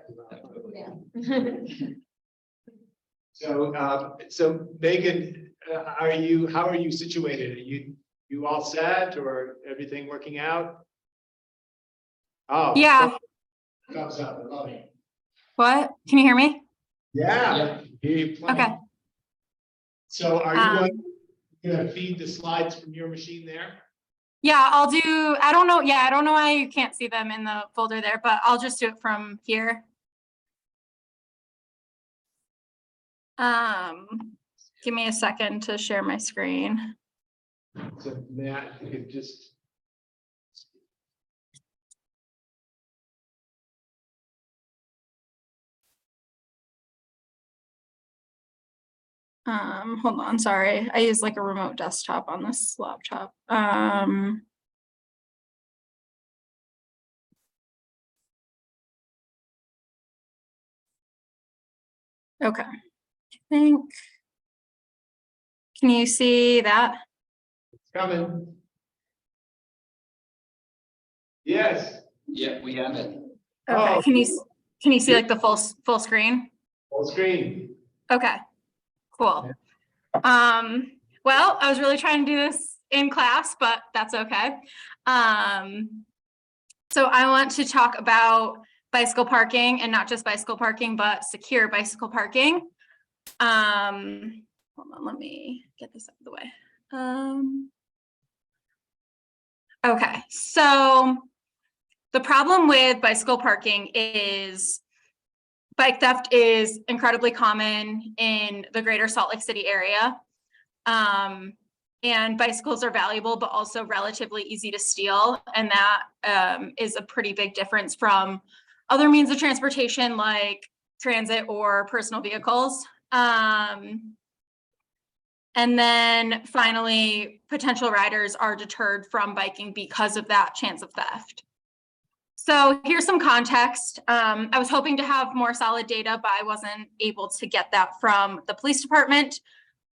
So Megan, how are you situated? Are you all set, or everything working out? Oh. Yeah. Thumbs up, I love it. What? Can you hear me? Yeah. Hear you plenty. Okay. So are you going to feed the slides from your machine there? Yeah, I'll do, I don't know. Yeah, I don't know why you can't see them in the folder there, but I'll just do it from here. Give me a second to share my screen. So Matt, you could just. Hold on, sorry. I use like a remote desktop on this laptop. Okay, I think. Can you see that? It's coming. Yes. Yeah, we have it. Okay, Oh. can you see like the full screen? Full screen. Okay, cool. Well, I was really trying to do this in class, but that's okay. So I want to talk about bicycle parking, and not just bicycle parking, but secure bicycle parking. Hold on, let me get this out of the way. Okay, so the problem with bicycle parking is bike theft is incredibly common in the greater Salt Lake City area. And bicycles are valuable, but also relatively easy to steal. And that is a pretty big difference from other means of transportation like transit or personal vehicles. And then finally, potential riders are deterred from biking because of that chance of theft. So here's some context. I was hoping to have more solid data, but I wasn't able to get that from the police department.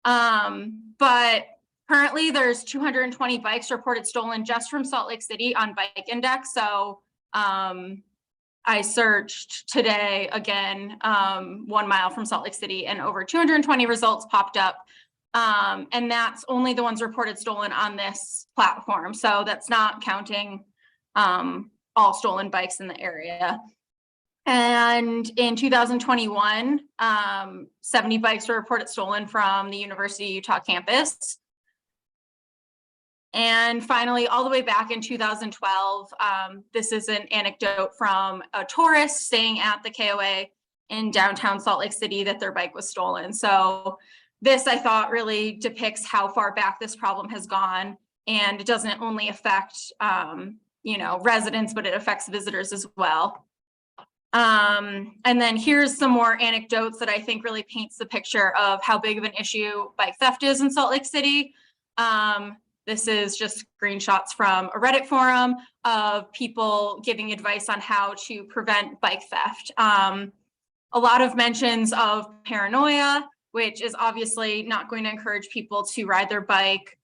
But currently there's 220 bikes reported stolen just from Salt Lake City on Bike Index. So I searched today again, 1 mile from Salt Lake City, and over 220 results popped up. And that's only the ones reported stolen on this platform. So that's not counting all stolen bikes in the area. And in 2021, 70 bikes were reported stolen from the University of Utah campus. And finally, all the way back in 2012, this is an anecdote from a tourist staying at the KOA in downtown Salt Lake City that their bike was stolen. So this, I thought, really depicts how far back this problem has gone. And it doesn't only affect, residents, but it affects visitors as well. And then here's some more anecdotes that I think really paints the picture of how big of an issue bike theft is in Salt Lake City. This is just screenshots from a Reddit forum of people giving advice on how to prevent bike theft. A lot of mentions of paranoia, which is obviously not going to encourage people to ride their bike.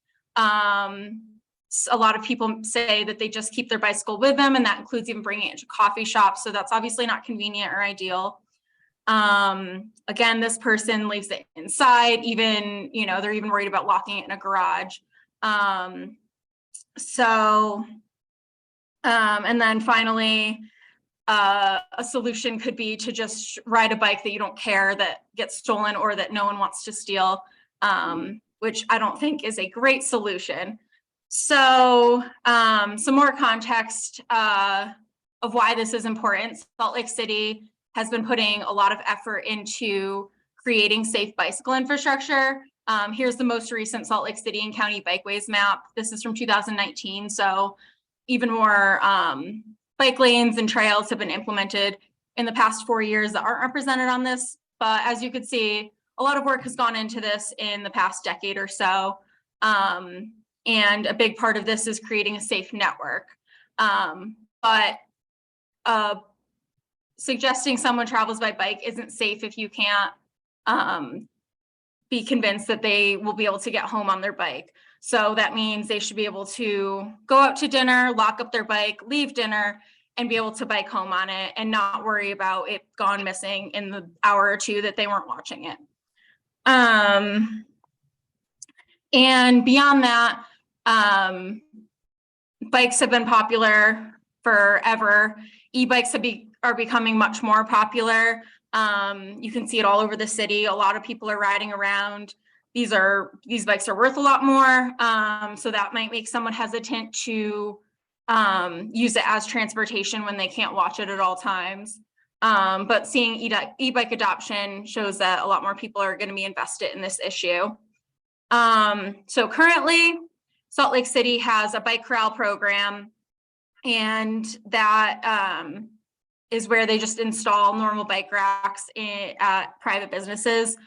A lot of people say that they just keep their bicycle with them, and that includes even bringing it to coffee shops. So that's obviously not convenient or ideal. Again, this person leaves it inside, even, they're even worried about locking it in a garage. And then finally, a solution could be to just ride a bike that you don't care that gets stolen or that no one wants to steal, which I don't think is a great solution. So some more context of why this is important. Salt Lake City has been putting a lot of effort into creating safe bicycle infrastructure. Here's the most recent Salt Lake City and County Bikeways map. This is from 2019, so even more bike lanes and trails have been implemented in the past 4 years that aren't represented on this. But as you can see, a lot of work has gone into this in the past decade or so. And a big part of this is creating a safe network. But suggesting someone travels by bike isn't safe if you can't be convinced that they will be able to get home on their bike. So that means they should be able to go out to dinner, lock up their bike, leave dinner, and be able to bike home on it and not worry about it gone missing in the hour or two that they weren't watching it. And beyond that, bikes have been popular forever. E-bikes are becoming much more popular. You can see it all over the city. A lot of people are riding around. These bikes are worth a lot more. So that might make someone hesitant to use it as transportation when they can't watch it at all times. But seeing e-bike adoption shows that a lot more people are going to be invested in this issue. So currently, Salt Lake City has a bike corral program, and that is where they just install normal bike racks at private businesses,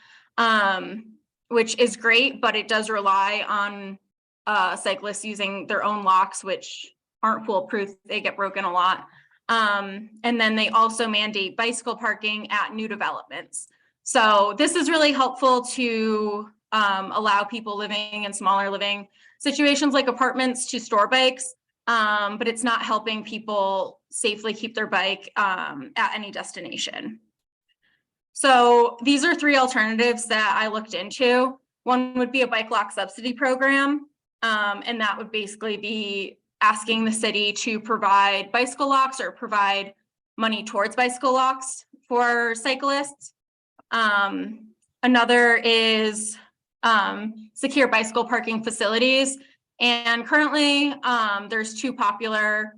which is great, but it does rely on cyclists using their own locks, which aren't foolproof. They get broken a lot. And then they also mandate bicycle parking at new developments. So this is really helpful to allow people living in smaller living situations like apartments to store bikes, but it's not helping people safely keep their bike at any destination. So these are 3 alternatives that I looked into. One would be a bike lock subsidy program, and that would basically be asking the city to provide bicycle locks or provide money towards bicycle locks for cyclists. Another is secure bicycle parking facilities. And currently, there's 2 popular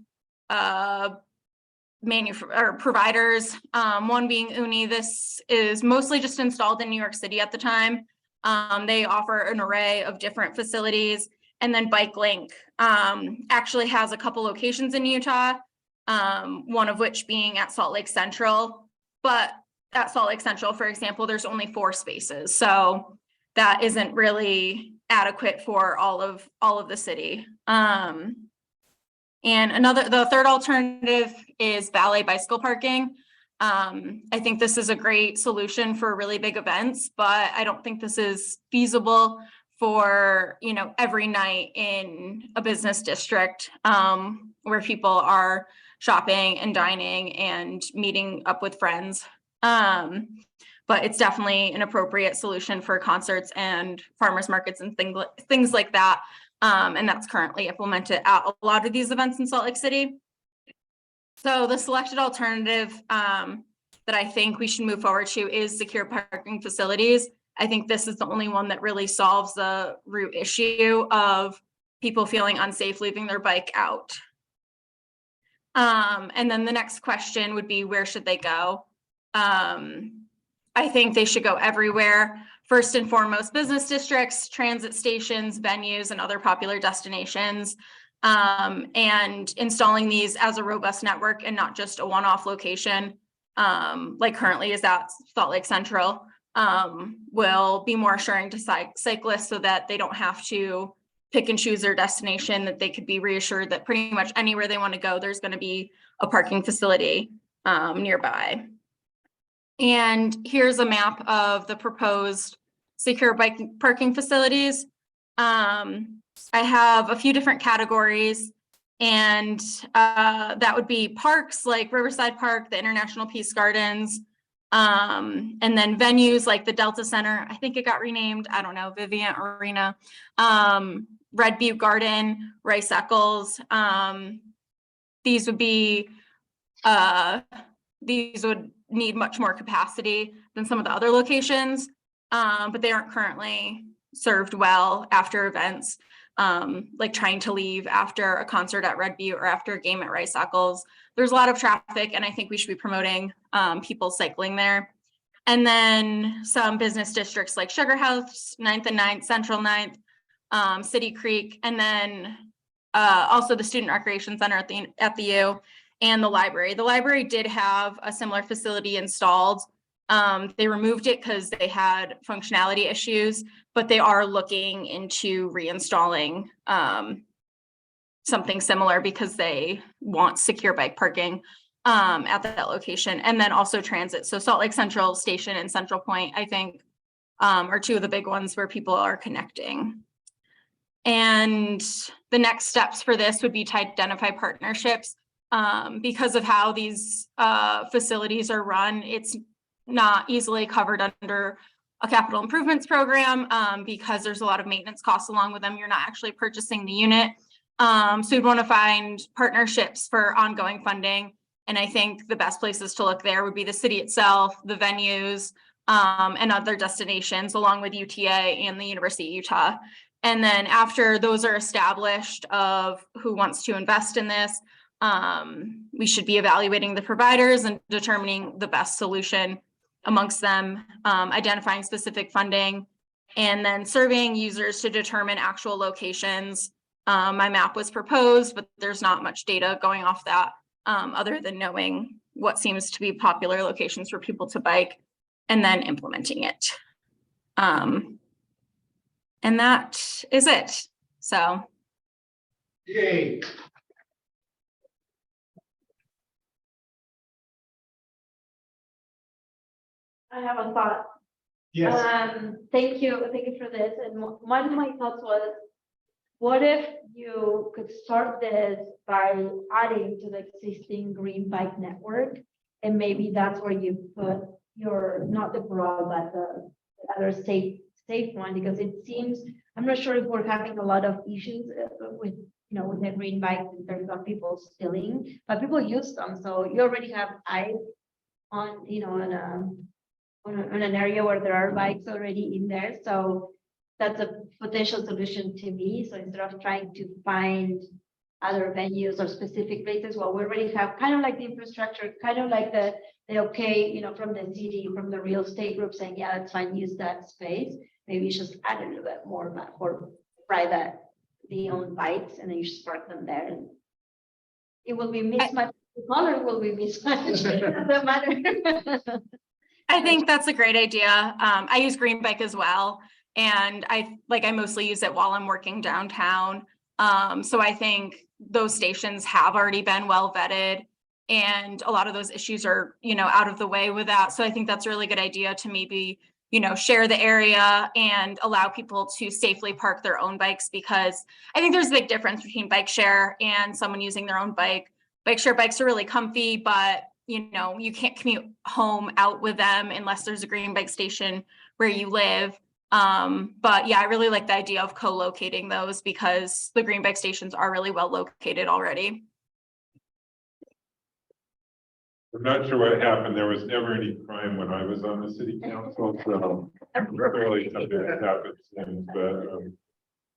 providers, one being Uni. This is mostly just installed in New York City at the time. They offer an array of different facilities. And then Bike Link actually has a couple locations in Utah, one of which being at Salt Lake Central. But at Salt Lake Central, for example, there's only 4 spaces. So that isn't really adequate for all of the city. And the third alternative is valet bicycle parking. I think this is a great solution for really big events, but I don't think this is feasible for, every night in a business district where people are shopping and dining and meeting up with friends. But it's definitely an appropriate solution for concerts and farmers markets and things like that. And that's currently implemented at a lot of these events in Salt Lake City. So the selected alternative that I think we should move forward to is secure parking facilities. I think this is the only one that really solves the root issue of people feeling unsafe leaving their bike out. And then the next question would be, where should they go? I think they should go everywhere. First and foremost, business districts, transit stations, venues, and other popular destinations. And installing these as a robust network and not just a one-off location, like currently is at Salt Lake Central, will be more assuring to cyclists so that they don't have to pick and choose their destination, that they could be reassured that pretty much anywhere they want to go, there's going to be a parking facility nearby. And here's a map of the proposed secure bike parking facilities. I have a few different categories, and that would be parks like Riverside Park, the International Peace Gardens, and then venues like the Delta Center. I think it got renamed, I don't know, Vivint Arena, Red Butte Garden, Rice Eccles. These would be these would need much more capacity than some of the other locations, but they aren't currently served well after events, like trying to leave after a concert at Red Butte or after a game at Rice Eccles. There's a lot of traffic, and I think we should be promoting people cycling there. And then some business districts like Sugar House, 9th and 9th, Central 9th, City Creek, and then also the Student Recreation Center at the U and the library. The library did have a similar facility installed. They removed it because they had functionality issues, but they are looking into reinstalling something similar because they want secure bike parking at that location. And then also transit. So Salt Lake Central Station and Central Point, I think, are two of the big ones where people are connecting. And the next steps for this would be to identify partnerships. Because of how these facilities are run, it's not easily covered under a capital improvements program because there's a lot of maintenance costs along with them. You're not actually purchasing the unit. So we'd want to find partnerships for ongoing funding. And I think the best places to look there would be the city itself, the venues, and other destinations along with UTA and the University of Utah. And then after those are established of who wants to invest in this, we should be evaluating the providers and determining the best solution amongst them, identifying specific funding, and then surveying users to determine actual locations. My map was proposed, but there's not much data going off that other than knowing what seems to be popular locations for people to bike and then implementing it. And that is it. So. Yay. I have a thought. Yes. Thank you for this. And one of my thoughts was, what if you could start this by adding to the existing green bike network? And maybe that's where you put your, not the broad, but the other safe one, because it seems, I'm not sure if we're having a lot of issues with, with the green bikes in terms of people stealing, but people use them. So you already have eyes on, on an area where there are bikes already in there. So that's a potential solution to me. So instead of trying to find other venues or specific places, well, we already have kind of like the infrastructure, kind of like the okay, from the city, from the real estate group saying, yeah, that's fine, use that space. Maybe you just add a little bit more for privately owned bikes, and then you just park them there. And it will be mismatched. The color will be mismatched. It doesn't matter. I think that's a great idea. I use Green Bike as well. And I mostly use it while I'm working downtown. So I think those stations have already been well vetted, and a lot of those issues are, out of the way with that. So I think that's a really good idea to maybe, share the area and allow people to safely park their own bikes, because I think there's a big difference between bike share and someone using their own bike. Bike share bikes are really comfy, but you can't commute home out with them unless there's a green bike station where you live. But yeah, I really like the idea of co-locating those because the green bike stations are really well located already. I'm not sure what happened. There was never any crime when I was on the city council, so really something that happened since, but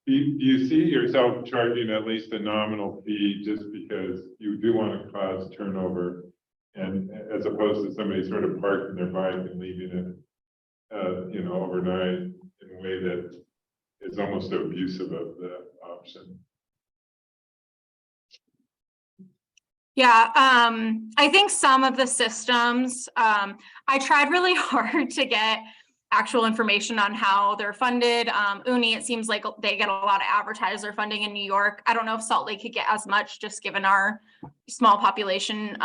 do you see yourself charging at least a nominal fee just because you do want to cause turnover, and as opposed to somebody sort of parking their bike and leaving it overnight in a way that is almost abusive of the option? Yeah, I think some of the systems, I tried really hard to get actual information on how they're funded. UNI, it seems like they get a lot of advertiser funding in New York. I don't know if Salt Lake could get as much just given our small population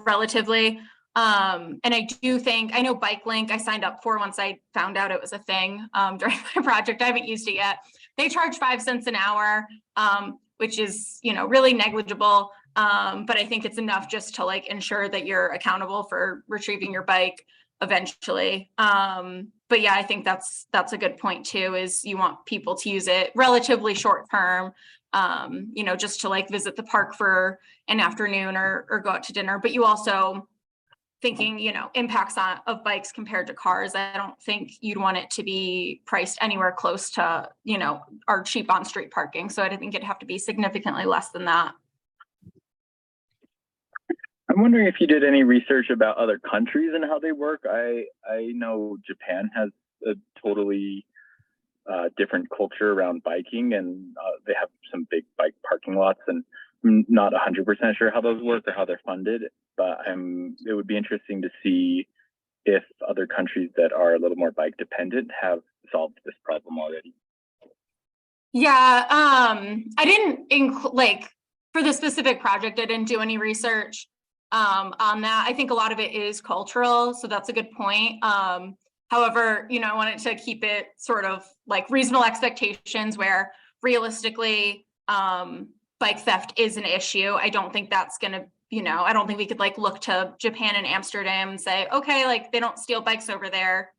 relatively. And I do think, I know Bike Link I signed up for once I found out it was a thing during my project. I haven't used it yet. They charge 5 cents an hour, which is, really negligible. But I think it's enough just to ensure that you're accountable for retrieving your bike eventually. But yeah, I think that's a good point too, is you want people to use it relatively short term, you know, just to like visit the park for an afternoon or go out to dinner. But you also thinking, you know, impacts of bikes compared to cars. I don't think you'd want it to be priced anywhere close to, you know, our cheap on-street parking. So I think it'd have to be significantly less than that. I'm wondering if you did any research about other countries and how they work. I know Japan has a totally different culture around biking, and they have some big bike parking lots, and I'm not 100% sure how those work or how they're funded, but it would be interesting to see if other countries that are a little more bike dependent have solved this problem already. Yeah, I didn't include, like, for the specific project, I didn't do any research on that. I think a lot of it is cultural, so that's a good point. However, you know, I wanted to keep it sort of like reasonable expectations where realistically, bike theft is an issue. I don't think that's gonna, you know, I don't think we could like look to Japan and Amsterdam and say, okay, like they don't steal bikes over there.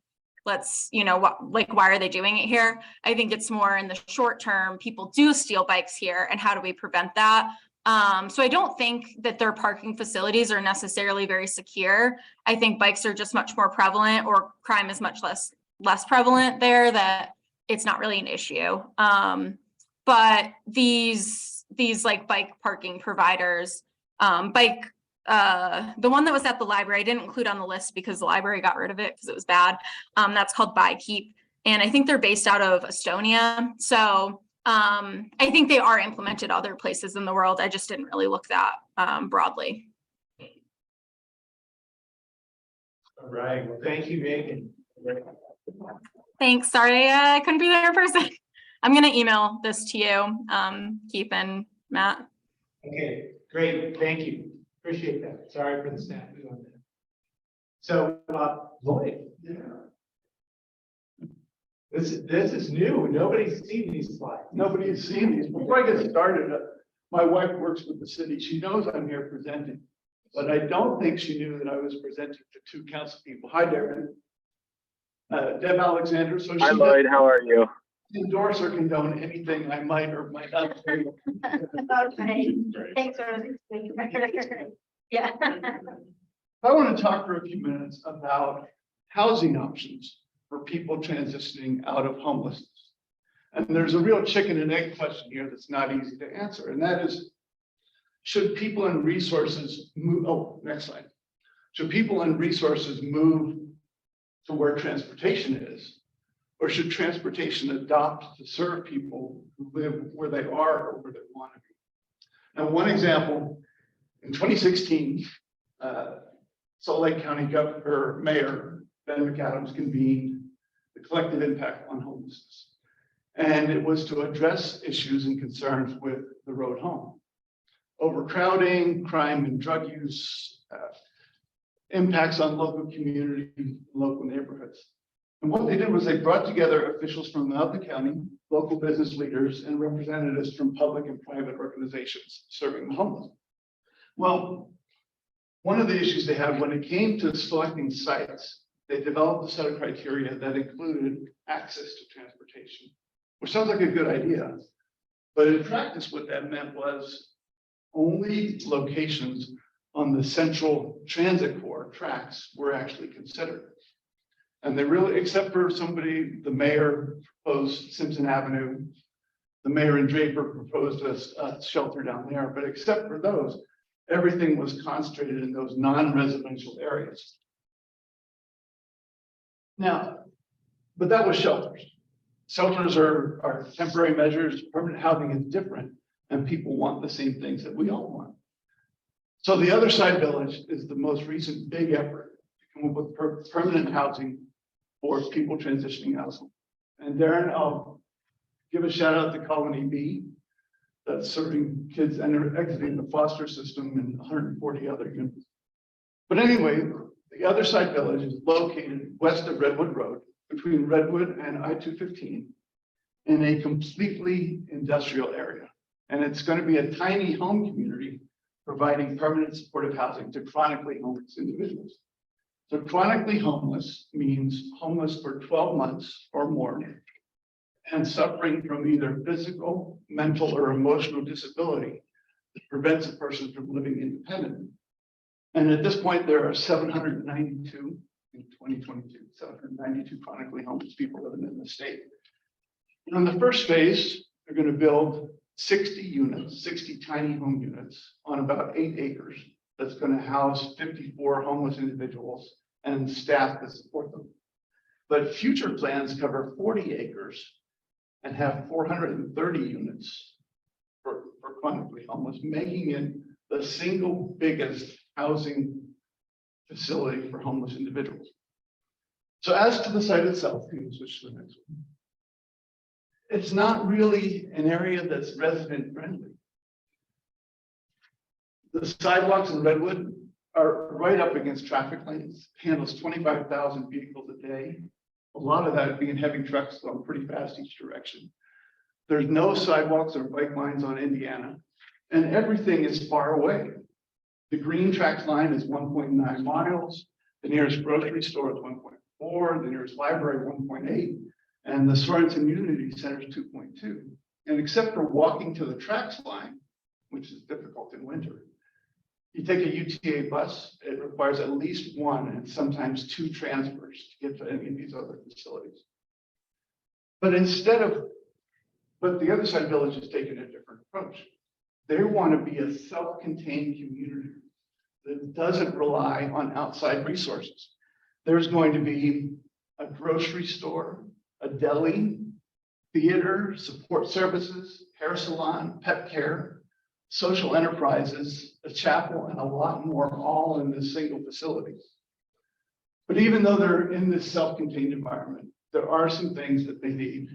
Let's, you know, like, why are they doing it here? I think it's more in the short term, people do steal bikes here, and how do we prevent that? So I don't think that their parking facilities are necessarily very secure. I think bikes are just much more prevalent, or crime is much less prevalent there, that it's not really an issue. But these like bike parking providers, the one that was at the library, I didn't include on the list because the library got rid of it because it was bad. That's called BikeKeep, and I think they're based out of Estonia. So I think they are implemented other places in the world. I just didn't really look that broadly. All right, well, thank you, Megan. Thanks. Sorry, I couldn't be there in person. I'm gonna email this to you, Keith and Matt. Okay, great, thank you. Appreciate that. Sorry for the snap. So, Lloyd, yeah. This is new. Nobody's seen these slides. Nobody has seen these. Before I get started, my wife works with the city. She knows I'm here presenting, but I don't think she knew that I was presenting to two council people. Hi, Darren. Deb Alexander. So hi, Lloyd. How are you? Endorse or condone anything I might or might not say. Okay, thanks for yeah. I want to talk for a few minutes about housing options for people transitioning out of homelessness. And there's a real chicken and egg question here that's not easy to answer. And that is, should people and resources move, oh, next slide. Should people and resources move to where transportation is? Or should transportation adopt to serve people who live where they are or where they want to be? Now, one example, in 2016, Salt Lake County Mayor Ben McAdams convened the collective impact on homelessness. And it was to address issues and concerns with the road home. Overcrowding, crime and drug use, impacts on local community, local neighborhoods. And what they did was they brought together officials from throughout the county, local business leaders, and representatives from public and private organizations serving the homeless. Well, one of the issues they had when it came to selecting sites, they developed a set of criteria that included access to transportation, which sounds like a good idea. But in practice, what that meant was only locations on the central transit core tracks were actually considered. And they really, except for somebody, the mayor proposed Simpson Avenue, the mayor and Draper proposed a shelter down there, but except for those, everything was concentrated in those non-residential areas. Now, but that was shelters. Shelters are temporary measures. Permanent housing is different, and people want the same things that we all want. So the Other Side Village is the most recent big effort to come up with permanent housing for people transitioning out. And Darren, I'll give a shout out to Colony B, that's serving kids and exiting the foster system and 140 other units. But anyway, the Other Side Village is located west of Redwood Road, between Redwood and I-215, in a completely industrial area. And it's going to be a tiny home community providing permanent supportive housing to chronically homeless individuals. So chronically homeless means homeless for 12 months or more and suffering from either physical, mental, or emotional disability that prevents a person from living independently. And at this point, there are 792 in 2022, 792 chronically homeless people living in the state. And on the first phase, they're going to build 60 units, 60 tiny home units on about 8 acres. That's going to house 54 homeless individuals and staff that support them. But future plans cover 40 acres and have 430 units for chronically homeless, making it the single biggest housing facility for homeless individuals. So as to the site itself, you can switch to the next one. It's not really an area that's resident friendly. The sidewalks in Redwood are right up against traffic lanes, handles 25,000 vehicles a day. A lot of that being heavy trucks going pretty fast each direction. There's no sidewalks or bike lines on Indiana, and everything is far away. The green track line is 1.9 miles. The nearest grocery store is 1.4, the nearest library 1.8, and the Sorensen Community Center is 2.2. And except for walking to the tracks line, which is difficult in winter, you take a UTA bus, it requires at least one and sometimes 2 transfers to get to any of these other facilities. But the other side village has taken a different approach. They want to be a self-contained community that doesn't rely on outside resources. There's going to be a grocery store, a deli, theater, support services, hair salon, pet care, social enterprises, a chapel, and a lot more, all in this single facility. But even though they're in this self-contained environment, there are some things that they need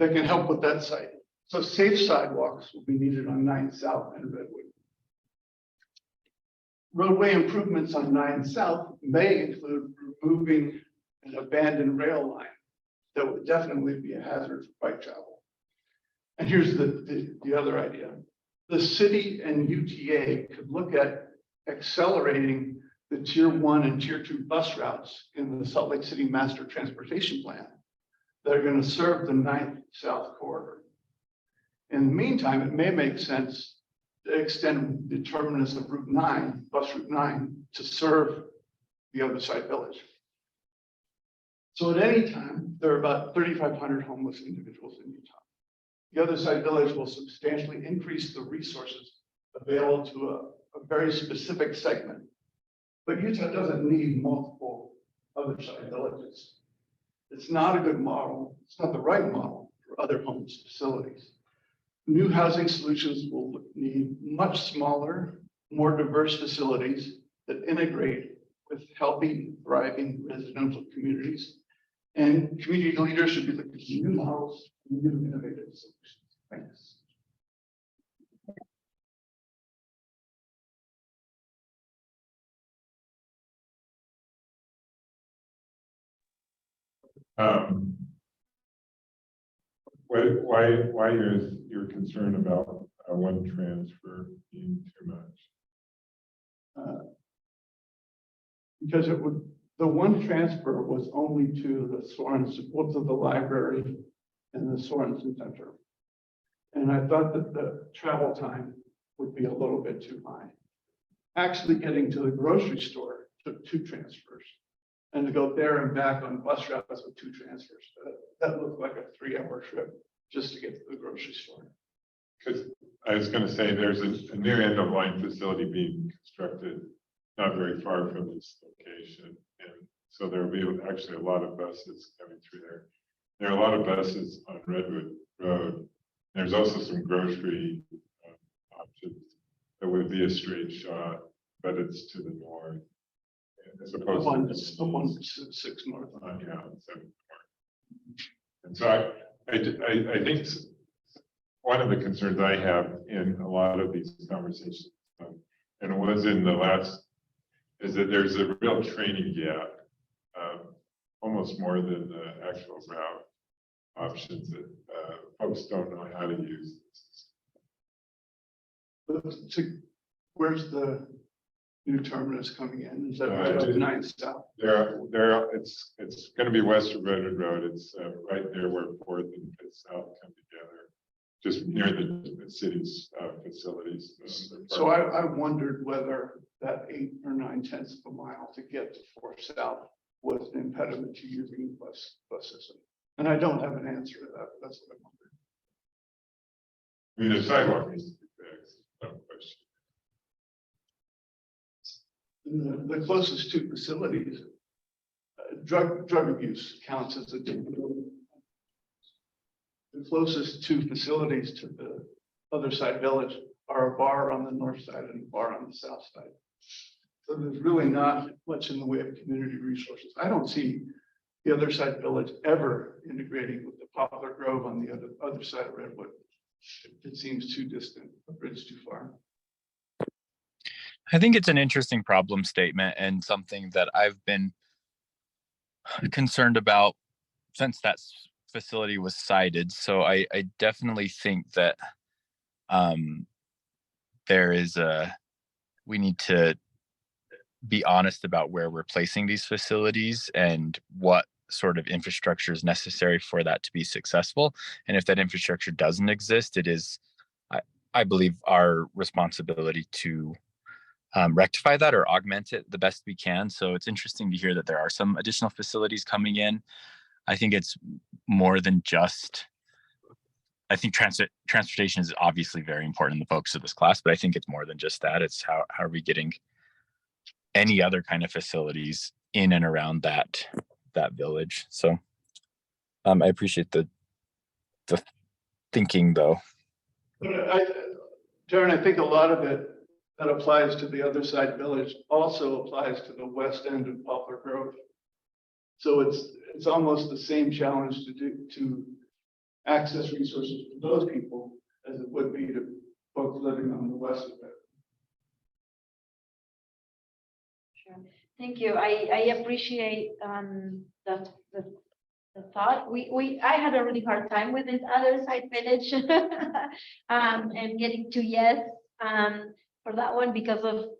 that can help with that site. So safe sidewalks will be needed on 9 South and Redwood. Roadway improvements on 9 South may include removing an abandoned rail line that would definitely be a hazard for bike travel. And here's the other idea. The city and UTA could look at accelerating the tier 1 and tier 2 bus routes in the Salt Lake City Master Transportation Plan that are going to serve the 9th South corridor. In the meantime, it may make sense to extend the terminus of Route 9, bus Route 9, to serve the other side village. So at any time, there are about 3,500 homeless individuals in Utah. The other side village will substantially increase the resources available to a very specific segment. But Utah doesn't need multiple other side villages. It's not a good model. It's not the right model for other homeless facilities. New housing solutions will need much smaller, more diverse facilities that integrate with healthy, thriving residential communities. And community leaders should be looking at new models and new innovative solutions. Thanks. Why is your concern about one transfer being too much? Because the one transfer was only to the Sorensen, both of the library and the Sorensen Center. And I thought that the travel time would be a little bit too high. Actually getting to the grocery store took 2 transfers. And to go there and back on bus routes with 2 transfers, that looked like a 3-hour trip just to get to the grocery store. Because I was going to say there's a new end of line facility being constructed not very far from this location. And so there will be actually a lot of buses coming through there. There are a lot of buses on Redwood Road. There's also some grocery options that would be a straight shot, but it's to the north. As opposed to 116 north. Yeah, 7 north. And so I think one of the concerns I have in a lot of these conversations, and it was in the last, is that there's a real training gap, almost more than the actual route options that folks don't know how to use. Where's the new terminus coming in? Is that Right. 209 South? It's gonna be west of Redwood Road. It's right there where Fourth and Fifth South come together, just near the city's facilities. So I wondered whether that 8 or 9/10 of a mile to get to Fourth South was an impediment to using the bus system. And I don't have an answer to that. That's what I wondered. I mean, the sidewalk needs to be fixed, no question. The closest two facilities, drug abuse counts as a. The closest two facilities to the other side village are a bar on the north side and a bar on the south side. So there's really not much in the way of community resources. I don't see the other side village ever integrating with the Poplar Grove on the other side of Redwood. It seems too distant, a bridge too far. I think it's an interesting problem statement and something that I've been concerned about since that facility was cited. So I definitely think that we need to be honest about where we're placing these facilities and what sort of infrastructure is necessary for that to be successful. And if that infrastructure doesn't exist, it is, I believe, our responsibility to rectify that or augment it the best we can. So it's interesting to hear that there are some additional facilities coming in. I think it's more than just, I think transportation is obviously very important in the focus of this class, but I think it's more than just that. It's how are we getting any other kind of facilities in and around that village. So I appreciate the thinking though. But Darren, I think a lot of it that applies to the other side village also applies to the west end of Poplar Grove. So it's almost the same challenge to access resources for those people as it would be to folks living on the west of it. Sure. Thank you. I appreciate the thought. I had a really hard time with this other side village and getting to yes for that one because of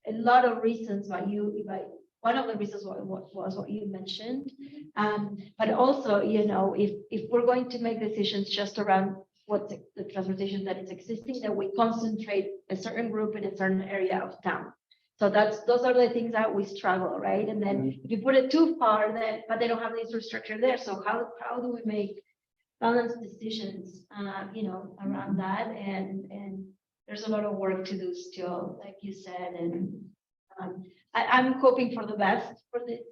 a lot of reasons one of the reasons was what you mentioned. But also, if we're going to make decisions just around what's the transportation that is existing, that we concentrate a certain group in a certain area of town. So those are the things that we struggle, right? And then if you put it too far, but they don't have the infrastructure there. So how do we make balanced decisions, around that? And there's a lot of work to do still, like you said. And I'm hoping for the best for the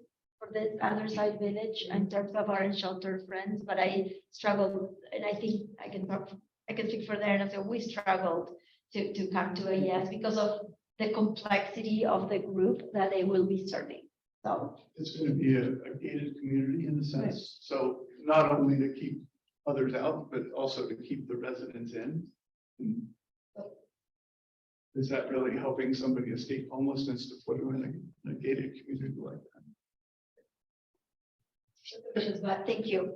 other side village in terms of our shelter friends, but I struggled, and I think I can speak for there, and I said we struggled to come to a yes because of the complexity of the group that they will be serving. So it's going to be a gated community in a sense. Right. So not only to keep others out, but also to keep the residents in. Is that really helping somebody escape homelessness to put them in a gated community like that? But thank you.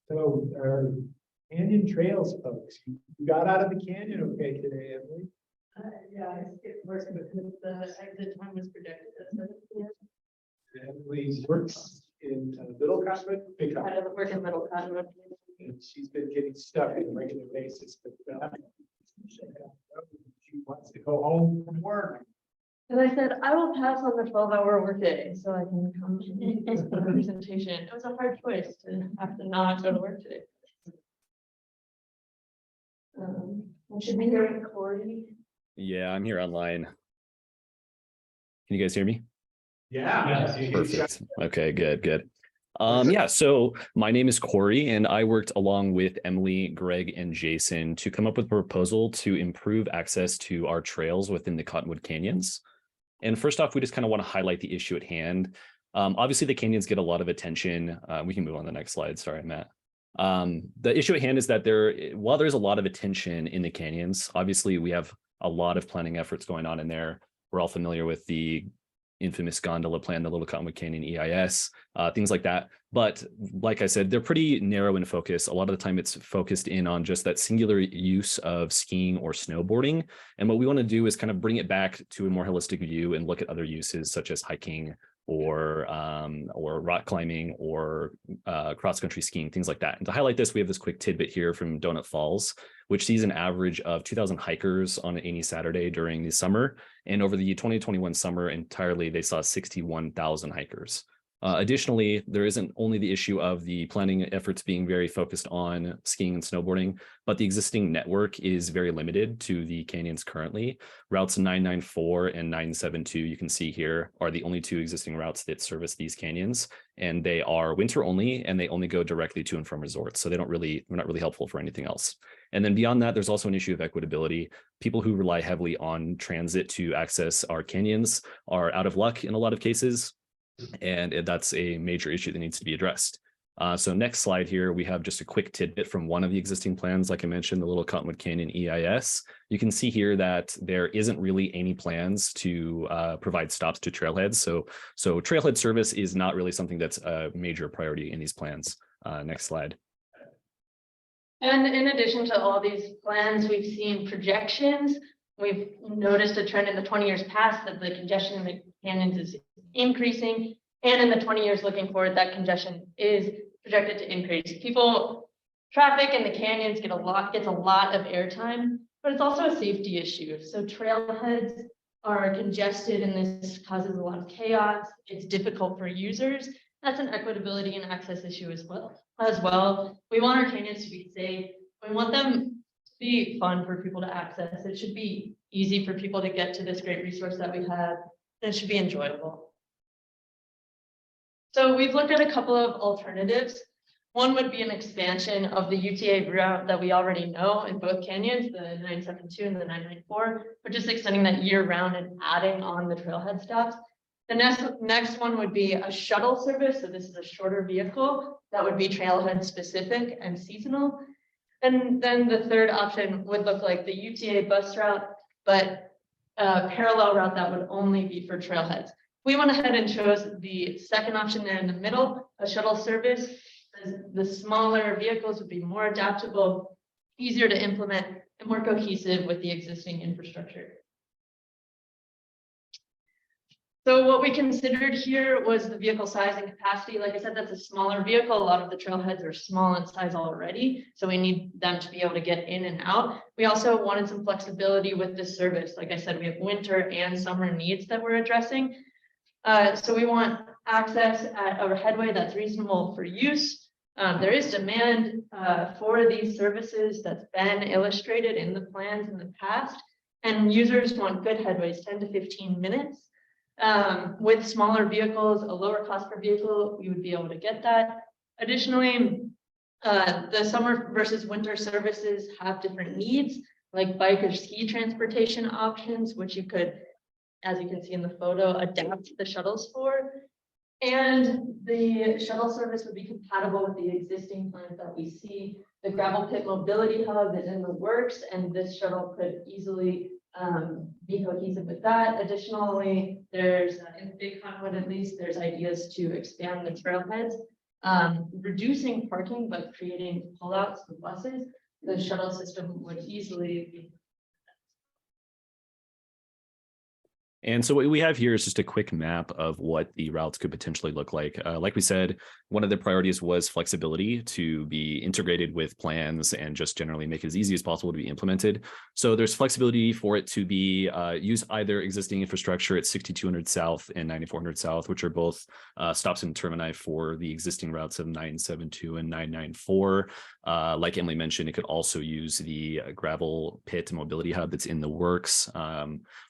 So, Canyon Trails folks, you got out of the canyon okay today, Emily? Yeah, I skipped work because the exit time was projected at 7 p.m. Emily works in Middle Cottonwood, Big I Cottonwood. don't work in Middle Cottonwood. And she's been getting stuck on a regular basis, but she wants to go home from work. And I said, I will pass on the 12-hour workday so I can come to the presentation. It was a hard choice to have to not go to work today. Should be hearing Corey. Yeah, I'm here online. Can you guys hear me? Yeah. Perfect. Okay, good. Yeah, so my name is Corey and I worked along with Emily, Greg, and Jason to come up with a proposal to improve access to our trails within the Cottonwood Canyons. And first off, we just kind of want to highlight the issue at hand. Obviously, the canyons get a lot of attention. We can move on to the next slide. Sorry, Matt. The issue at hand is that while there's a lot of attention in the canyons, obviously we have a lot of planning efforts going on in there. We're all familiar with the infamous gondola plan, the Little Cottonwood Canyon EIS, things like that. But like I said, they're pretty narrow in focus. A lot of the time it's focused in on just that singular use of skiing or snowboarding. And what we want to do is kind of bring it back to a more holistic view and look at other uses such as hiking or rock climbing or cross-country skiing, things like that. And to highlight this, we have this quick tidbit here from Donut Falls, which sees an average of 2,000 hikers on any Saturday during the summer. And over the 2021 summer entirely, they saw 61,000 hikers. Additionally, there isn't only the issue of the planning efforts being very focused on skiing and snowboarding, but the existing network is very limited to the canyons currently. Routes 994 and 972, you can see here, are the only two existing routes that service these canyons, and they are winter only, and they only go directly to and from resorts. So they're not really helpful for anything else. And then beyond that, there's also an issue of equitability. People who rely heavily on transit to access our canyons are out of luck in a lot of cases. And that's a major issue that needs to be addressed. So next slide here, we have just a quick tidbit from one of the existing plans. Like I mentioned, the Little Cottonwood Canyon EIS. You can see here that there isn't really any plans to provide stops to trailheads. So trailhead service is not really something that's a major priority in these plans. Next slide. And in addition to all these plans, we've seen projections. We've noticed a trend in the 20 years past that the congestion in the canyons is increasing. And in the 20 years looking forward, that congestion is projected to increase. Traffic in the canyons gets a lot of airtime, but it's also a safety issue. So trailheads are congested and this causes a lot of chaos. It's difficult for users. That's an equitability and access issue as well. We want our canyons to be safe. We want them to be fun for people to access. It should be easy for people to get to this great resource that we have. And it should be enjoyable. So we've looked at a couple of alternatives. One would be an expansion of the UTA route that we already know in both canyons, the 972 and the 994, but just extending that year round and adding on the trailhead stops. The next one would be a shuttle service. So this is a shorter vehicle that would be trailhead specific and seasonal. And then the third option would look like the UTA bus route, but a parallel route that would only be for trailheads. We went ahead and chose the second option there in the middle, a shuttle service. The smaller vehicles would be more adaptable, easier to implement, and more cohesive with the existing infrastructure. So what we considered here was the vehicle size and capacity. Like I said, that's a smaller vehicle. A lot of the trailheads are small in size already, so we need them to be able to get in and out. We also wanted some flexibility with this service. Like I said, we have winter and summer needs that we're addressing. So we want access at a headway that's reasonable for use. There is demand for these services that's been illustrated in the plans in the past, and users want good headways, 10 to 15 minutes. With smaller vehicles, a lower cost per vehicle, we would be able to get that. Additionally, the summer versus winter services have different needs, like bike or ski transportation options, which you could, as you can see in the photo, adapt the shuttles for. And the shuttle service would be compatible with the existing plans that we see. The gravel pit mobility hub is in the works, and this shuttle could easily be cohesive with that. Additionally, there's in Big Cottonwood, at least, there's ideas to expand the trailheads, reducing parking but creating pullouts for buses. The shuttle system would easily be. And so what we have here is just a quick map of what the routes could potentially look like. Like we said, one of the priorities was flexibility to be integrated with plans and just generally make it as easy as possible to be implemented. So there's flexibility for it to be use either existing infrastructure at 6200 South and 9400 South, which are both stops and termini for the existing routes of 972 and 994. Like Emily mentioned, it could also use the gravel pit mobility hub that's in the works,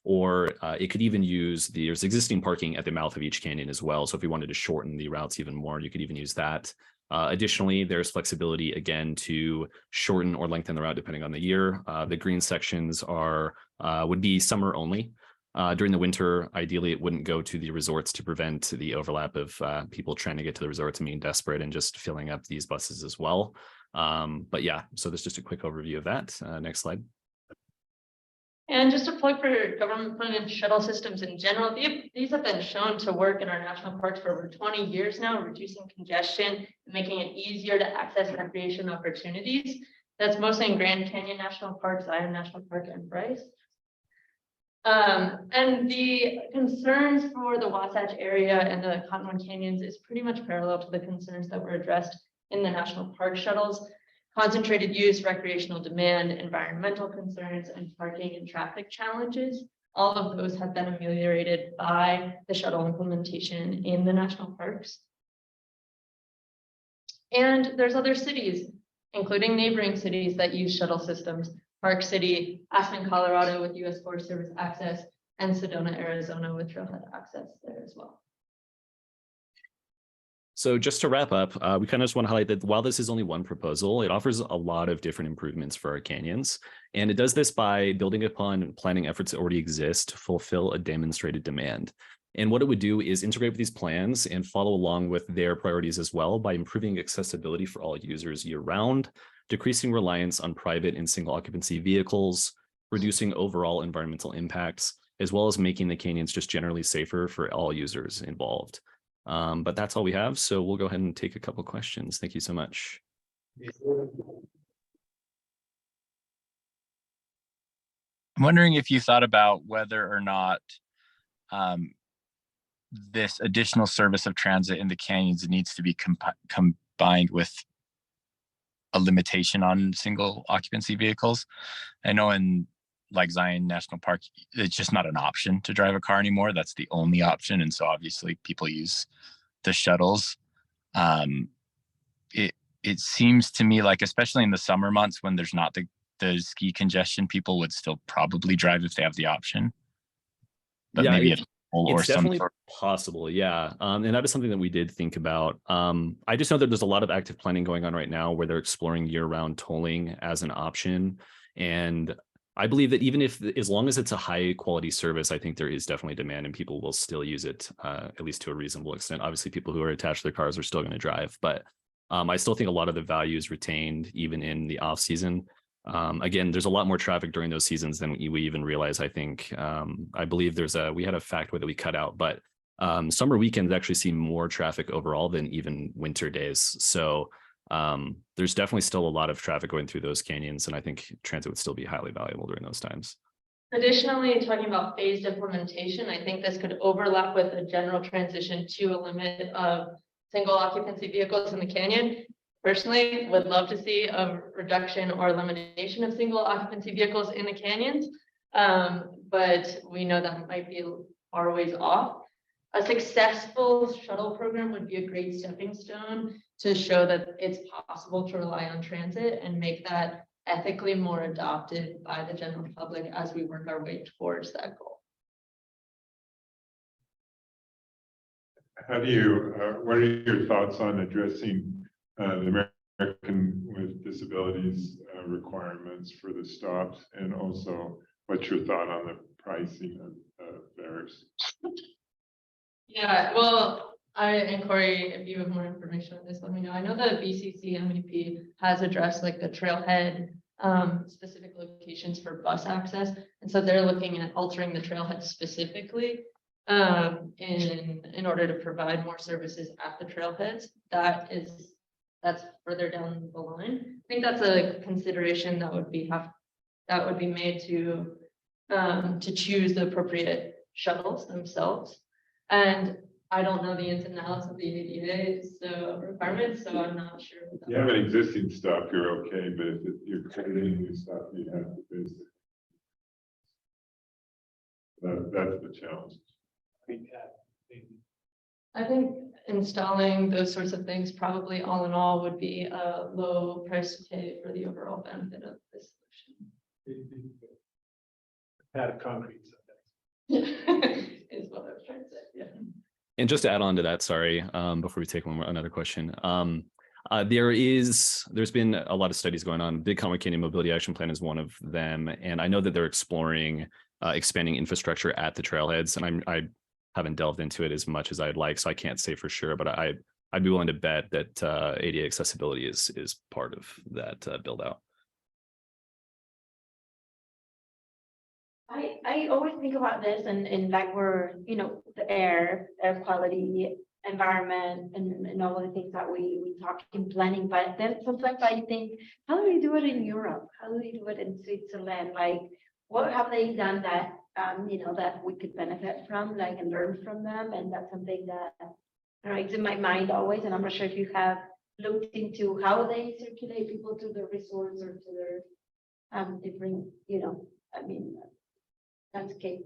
or it could even use there's existing parking at the mouth of each canyon as well. So if you wanted to shorten the routes even more, you could even use that. Additionally, there's flexibility again to shorten or lengthen the route depending on the year. The green sections would be summer only. During the winter, ideally, it wouldn't go to the resorts to prevent the overlap of people trying to get to the resorts and being desperate and just filling up these buses as well. But yeah, so there's just a quick overview of that. Next slide. And just a plug for government shuttle systems in general, these have been shown to work in our national parks for over 20 years now, reducing congestion and making it easier to access recreation opportunities. That's mostly in Grand Canyon National Park, Zion National Park, and Bryce. And the concerns for the Wasatch area and the Cottonwood Canyons is pretty much parallel to the concerns that were addressed in the national park shuttles. Concentrated use, recreational demand, environmental concerns, and parking and traffic challenges. All of those have been ameliorated by the shuttle implementation in the national parks. And there's other cities, including neighboring cities that use shuttle systems. Park City, Aspen, Colorado with US Forest Service access, and Sedona, Arizona with trailhead access there as well. So just to wrap up, we kind of just want to highlight that while this is only one proposal, it offers a lot of different improvements for our canyons. And it does this by building upon planning efforts that already exist to fulfill a demonstrated demand. And what it would do is integrate with these plans and follow along with their priorities as well by improving accessibility for all users year round, decreasing reliance on private and single occupancy vehicles, reducing overall environmental impacts, as well as making the canyons just generally safer for all users involved. But that's all we have. So we'll go ahead and take a couple questions. Thank you so much. I'm wondering if you thought about whether or not this additional service of transit in the canyons needs to be combined with a limitation on single occupancy vehicles. I know in like Zion National Park, it's just not an option to drive a car anymore. That's the only option. And so obviously people use the shuttles. It seems to me like, especially in the summer months when there's not the ski congestion, people would still probably drive if they have the option. But Yeah, maybe it's or some definitely sort. possible. Yeah. And that is something that we did think about. I just know that there's a lot of active planning going on right now where they're exploring year-round tolling as an option. And I believe that even if, as long as it's a high quality service, I think there is definitely demand and people will still use it, at least to a reasonable extent. Obviously, people who are attached to their cars are still going to drive, but I still think a lot of the value is retained even in the off season. Again, there's a lot more traffic during those seasons than we even realize. I think, I believe we had a factoid that we cut out, but summer weekends actually see more traffic overall than even winter days. So there's definitely still a lot of traffic going through those canyons, and I think transit would still be highly valuable during those times. Additionally, talking about phased implementation, I think this could overlap with a general transition to a limit of single occupancy vehicles in the canyon. Personally, would love to see a reduction or elimination of single occupancy vehicles in the canyons, but we know that might be far ways off. A successful shuttle program would be a great stepping stone to show that it's possible to rely on transit and make that ethically more adopted by the general public as we work our way towards that goal. How do you, what are your thoughts on addressing the American with Disabilities requirements for the stops? And also, what's your thought on the pricing of fares? Yeah, well, and Corey, if you have more information on this, let me know. I know the BCC MEP has addressed like the trailhead specific locations for bus access. And so they're looking at altering the trailhead specifically in order to provide more services at the trailheads. That's further down the line. I think that's a consideration that would be made to choose the appropriate shuttles themselves. And I don't know the ins and outs of the ADA's requirements, so I'm not sure. If you have an existing stop, you're okay, but if you're creating new stuff, you have to face it. That's the challenge. I think installing those sorts of things probably all in all would be a low price to pay for the overall benefit of this solution. Pad of concrete. Is what I was trying to say, yeah. And just to add on to that, sorry, before we take another question, there's been a lot of studies going on. Big Cottonwood Canyon Mobility Action Plan is one of them, and I know that they're exploring expanding infrastructure at the trailheads, and I haven't delved into it as much as I'd like, so I can't say for sure, but I'd be willing to bet that ADA accessibility is part of that build out. I always think about this and like we're, you know, the air quality, environment and all of the things that we talk in planning, but then sometimes I think, how do we do it in Europe? How do we do it in Switzerland? Like, what have they done that, you know, that we could benefit from, like, and learn from them? And that's something that, I don't know, it's in my mind always, and I'm not sure if you have looked into how they circulate people to the resorts or to their different, you know, I mean, landscape.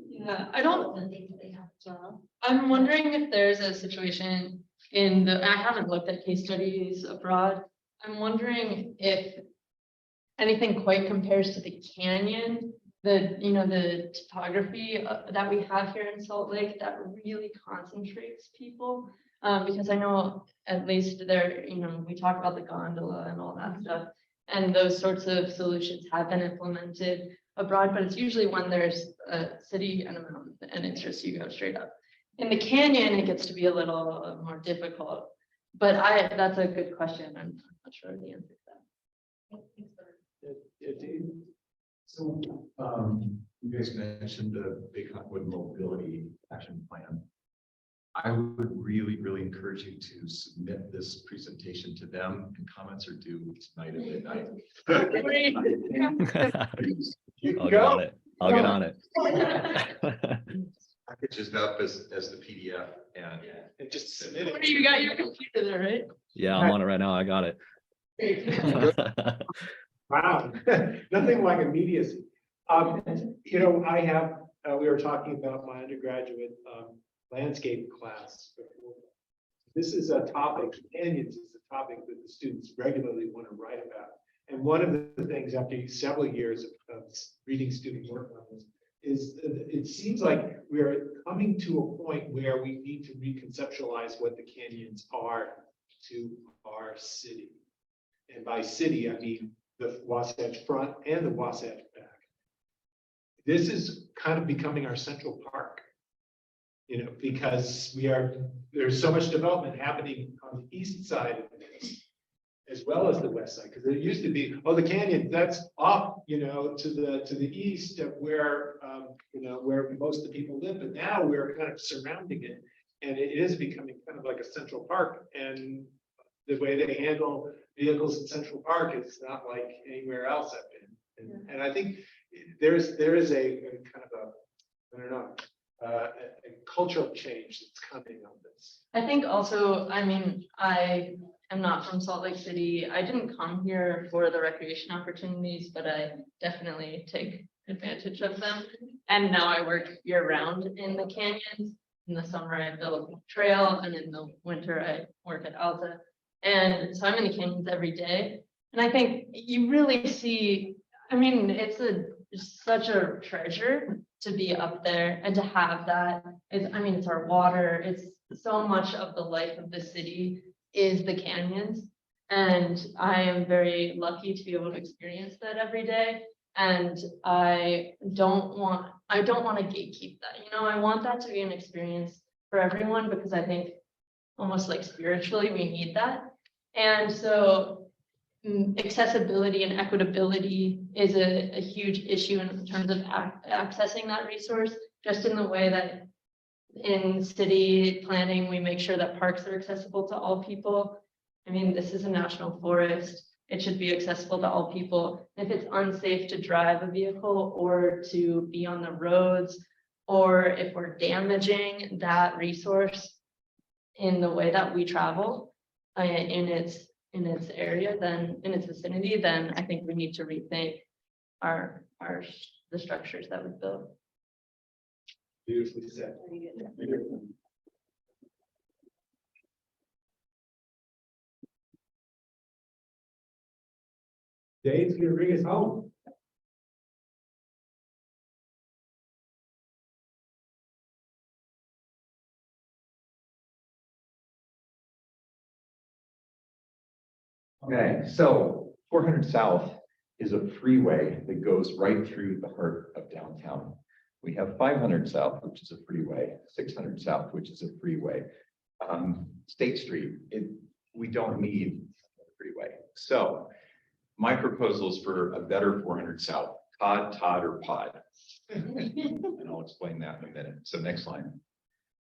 Yeah, I don't, The things that they have as well. I'm wondering if there's a situation in the, I haven't looked at case studies abroad. I'm wondering if anything quite compares to the canyon, you know, the topography that we have here in Salt Lake that really concentrates people. Because I know at least there, you know, we talk about the gondola and all that stuff, and those sorts of solutions have been implemented abroad, but it's usually when there's a city and a mountain and it's just you go straight up. In the canyon, it gets to be a little more difficult, but that's a good question. I'm not sure the answer to that. So, you guys mentioned the Big Hotwood Mobility Action Plan. I would really, really encourage you to submit this presentation to them, and comments are due tonight at midnight. I'll get on it. I'll get on it. Package it up as the PDF and just submit it. You got your computer there, right? Yeah, I'm on it right now. I got it. Wow, nothing like immediacy. You know, I have, we were talking about my undergraduate landscape class before. This is a topic, canyons is a topic that the students regularly want to write about. And one of the things after several years of reading student work on this is it seems like we're coming to a point where we need to reconceptualize what the canyons are to our city. And by city, I mean the Wasatch Front and the Wasatch Back. This is kind of becoming our central park, you know, because there's so much development happening on the east side of this, as well as the west side, because there used to be, oh, the canyon, that's off, you know, to the east of where, you know, where most of the people live, but now we're kind of surrounding it, and it is becoming kind of like a central park, and the way they handle vehicles in Central Park is not like anywhere else I've been. And I think there is a kind of a, I don't know, a cultural change that's coming on this. I think also, I mean, I am not from Salt Lake City. I didn't come here for the recreation opportunities, but I definitely take advantage of them. And now I work year round in the canyons. In the summer, I build a trail, and in the winter, I work at Alta. And so I'm in the canyons every day. And I think you really see, I mean, it's such a treasure to be up there and to have that. I mean, it's our water. It's so much of the life of the city is the canyons. And I am very lucky to be able to experience that every day. And I don't want to gatekeep that. You know, I want that to be an experience for everyone, because I think almost like spiritually we need that. And so accessibility and equitability is a huge issue in terms of accessing that resource, just in the way that in city planning, we make sure that parks are accessible to all people. I mean, this is a national forest. It should be accessible to all people. If it's unsafe to drive a vehicle or to be on the roads, or if we're damaging that resource in the way that we travel in its area, then in its vicinity, then I think we need to rethink the structures that we build. Beautifully said. Dave's gonna bring us home. Okay, so 400 South is a freeway that goes right through the heart of downtown. We have 500 South, which is a freeway, 600 South, which is a freeway. State Street, we don't need a freeway. So my proposal is for a better 400 South, Cod, Todd, or Pod? And I'll explain that in a minute. So next line.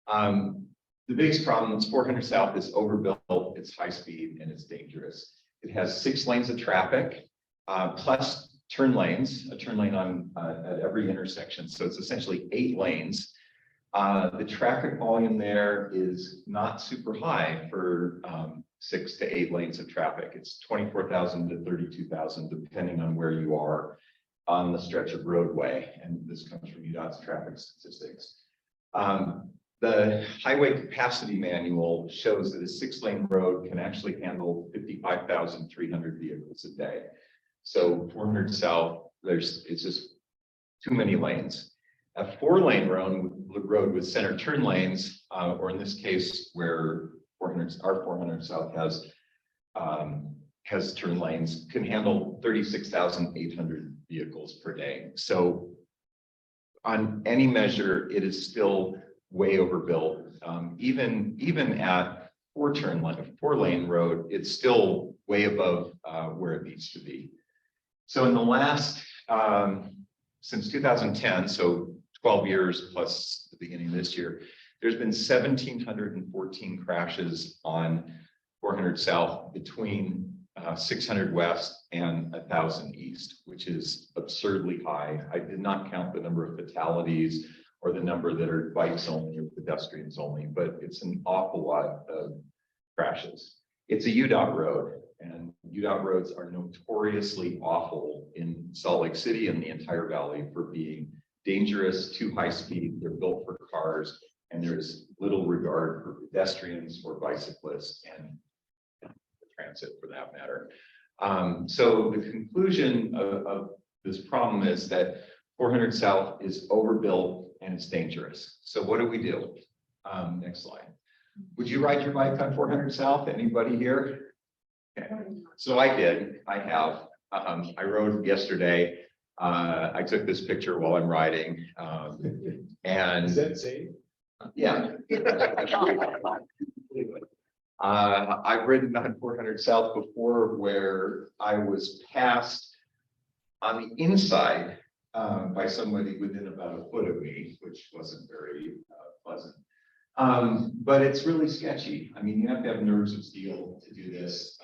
The biggest problem is 400 South is overbuilt, it's high speed, and it's dangerous. It has 6 lanes of traffic, plus turn lanes, a turn lane on at every intersection. So it's essentially 8 lanes. The traffic volume there is not super high for 6 to 8 lanes of traffic. It's 24,000 to 32,000, depending on where you are on the stretch of roadway. And this comes from UDOT's traffic statistics. The highway capacity manual shows that a 6-lane road can actually handle 55,300 vehicles a day. So 400 South, it's just too many lanes. A 4-lane road with center turn lanes, or in this case, where our 400 South has turn lanes, can handle 36,800 vehicles per day. So on any measure, it is still way overbuilt. Even at 4-lane road, it's still way above where it needs to be. So in the last, since 2010, so 12 years plus the beginning of this year, there's been 1,714 crashes on 400 South between 600 West and 1,000 East, which is absurdly high. I did not count the number of fatalities or the number that are bikes only or pedestrians only, but it's an awful lot of crashes. It's a UDOT road, and UDOT roads are notoriously awful in Salt Lake City and the entire valley for being dangerous, too high speed. They're built for cars, and there's little regard for pedestrians or bicyclists and transit for that matter. So the conclusion of this problem is that 400 South is overbuilt and it's dangerous. So what do we do? Next slide. Would you ride your bike on 400 South? Anybody here? Okay. So I did. I have. I rode yesterday. I took this picture while I'm riding. And is that safe? Yeah. I've ridden on 400 South before where I was passed on the inside by somebody within about a foot of me, which wasn't very pleasant. But it's really sketchy. I mean, you have to have nerves of steel to do this.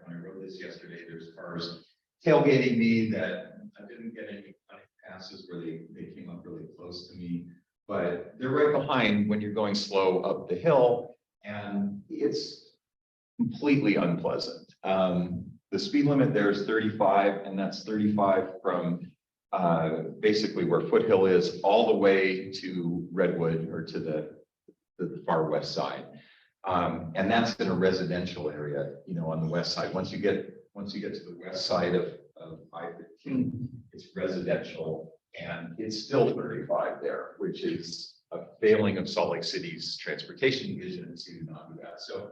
When I rode this yesterday, there's cars tailgating me that I didn't get any passes where they came up really close to me, but they're right behind when you're going slow up the hill, and it's completely unpleasant. The speed limit there is 35, and that's 35 from basically where Foothill is all the way to Redwood or to the far west side. And that's in a residential area, you know, on the west side. Once you get to the west side of I-15, it's residential, and it's still 35 there, which is a failing of Salt Lake City's transportation division to not do that. So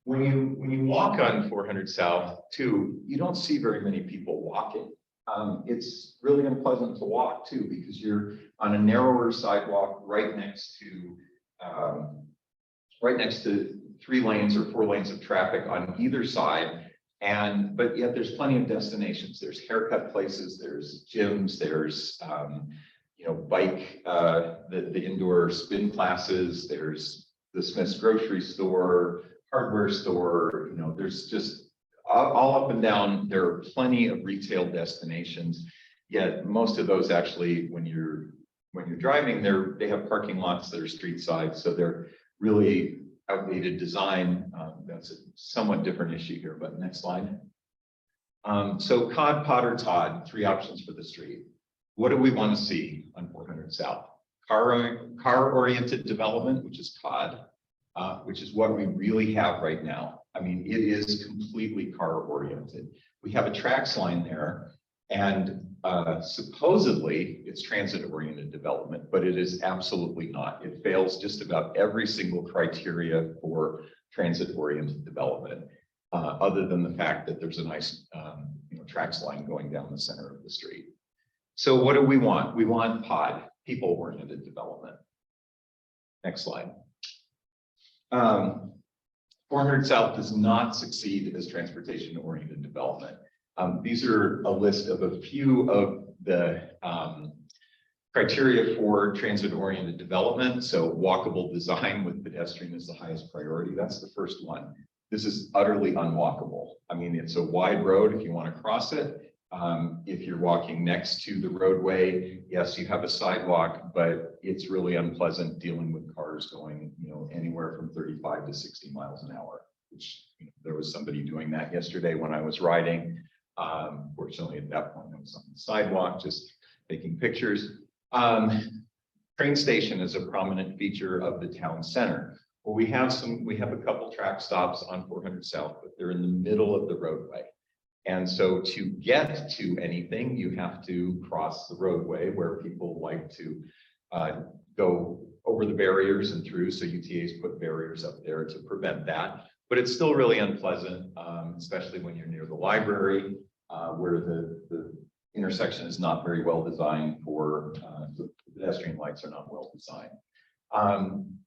when you walk on 400 South too, you don't see very many people walking. It's really unpleasant to walk too, because you're on a narrower sidewalk right next to 3 lanes or 4 lanes of traffic on either side. But yet there's plenty of destinations. There's haircut places, there's gyms, there's bike, the indoor spin classes, there's the Smith's grocery store, hardware store, there's just all up and down. There are plenty of retail destinations, yet most of those actually, when you're driving, they have parking lots that are street side, so they're really outdated design. That's a somewhat different issue here, but next slide. So Cod, Pod, or Todd, 3 options for the street. What do we want to see on 400 South? Car-oriented development, which is Cod, which is what we really have right now. I mean, it is completely car-oriented. We have a TRAX line there, and supposedly it's transit-oriented development, but it is absolutely not. It fails just about every single criteria for transit-oriented development, other than the fact that there's a nice TRAX line going down the center of the street. So what do we want? We want POD, people-oriented development. Next slide. 400 South does not succeed as transportation-oriented development. These are a list of a few of the criteria for transit-oriented development. So walkable design with pedestrian is the highest priority. That's the first one. This is utterly unwalkable. I mean, it's a wide road if you want to cross it. If you're walking next to the roadway, yes, you have a sidewalk, but it's really unpleasant dealing with cars going, anywhere from 35 to 60 miles an hour, which there was somebody doing that yesterday when I was riding. Fortunately, at that point, I was on the sidewalk, just taking pictures. Train station is a prominent feature of the town center. Well, we have a couple track stops on 400 South, but they're in the middle of the roadway. And so to get to anything, you have to cross the roadway where people like to go over the barriers and through. So UTA's put barriers up there to prevent that. But it's still really unpleasant, especially when you're near the library, where the intersection is not very well designed for the pedestrian lights are not well designed.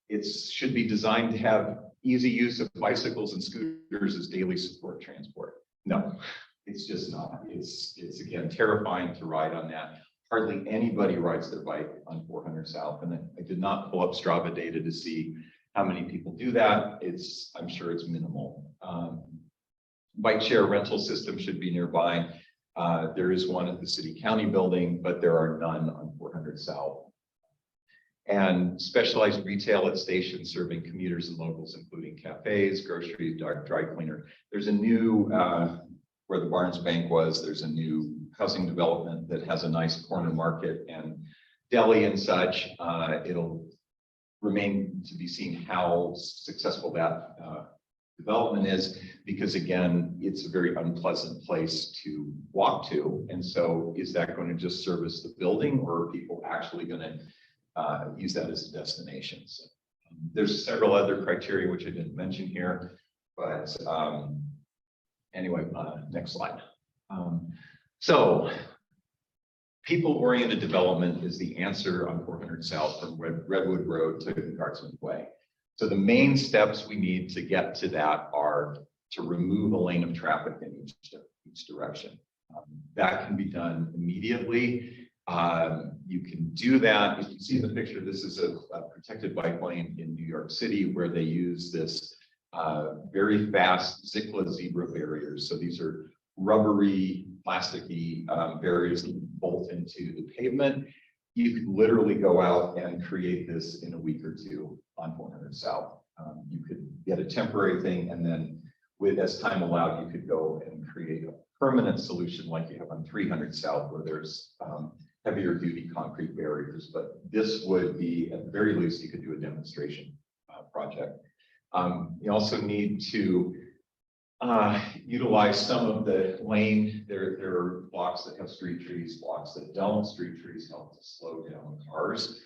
It should be designed to have easy use of bicycles and scooters as daily support transport. No, it's just not. It's again terrifying to ride on that. Hardly anybody rides their bike on 400 South, and I did not pull up Strava data to see how many people do that. I'm sure it's minimal. Bike share rental system should be nearby. There is one at the city county building, but there are none on 400 South. And specialized retail at stations serving commuters and locals, including cafes, grocery, dry cleaner. There's a new, where the Barnes Bank was, there's a new housing development that has a nice corner market and deli and such. It'll remain to be seen how successful that development is, because again, it's a very unpleasant place to walk to. And so is that going to just service the building, or are people actually going to use that as a destination? So, there's several other criteria which I didn't mention here, but anyway, next slide. So people-oriented development is the answer on 400 South from Redwood Road to Guardsman Way. So the main steps we need to get to that are to remove a lane of traffic in each direction. That can be done immediately. You can do that. If you see the picture, this is a protected bike lane in New York City where they use this very fast Zikla zebra barriers. So these are rubbery, plasticky barriers that bolt into the pavement. You could literally go out and create this in a week or two on 400 South. You could get a temporary thing, and then as time allowed, you could go and create a permanent solution like you have on 300 South, where there's heavier duty concrete barriers. But this would be, at the very least, you could do a demonstration project. You also need to utilize some of the lane. There are blocks that have street trees, blocks that don't. Street trees help to slow down cars.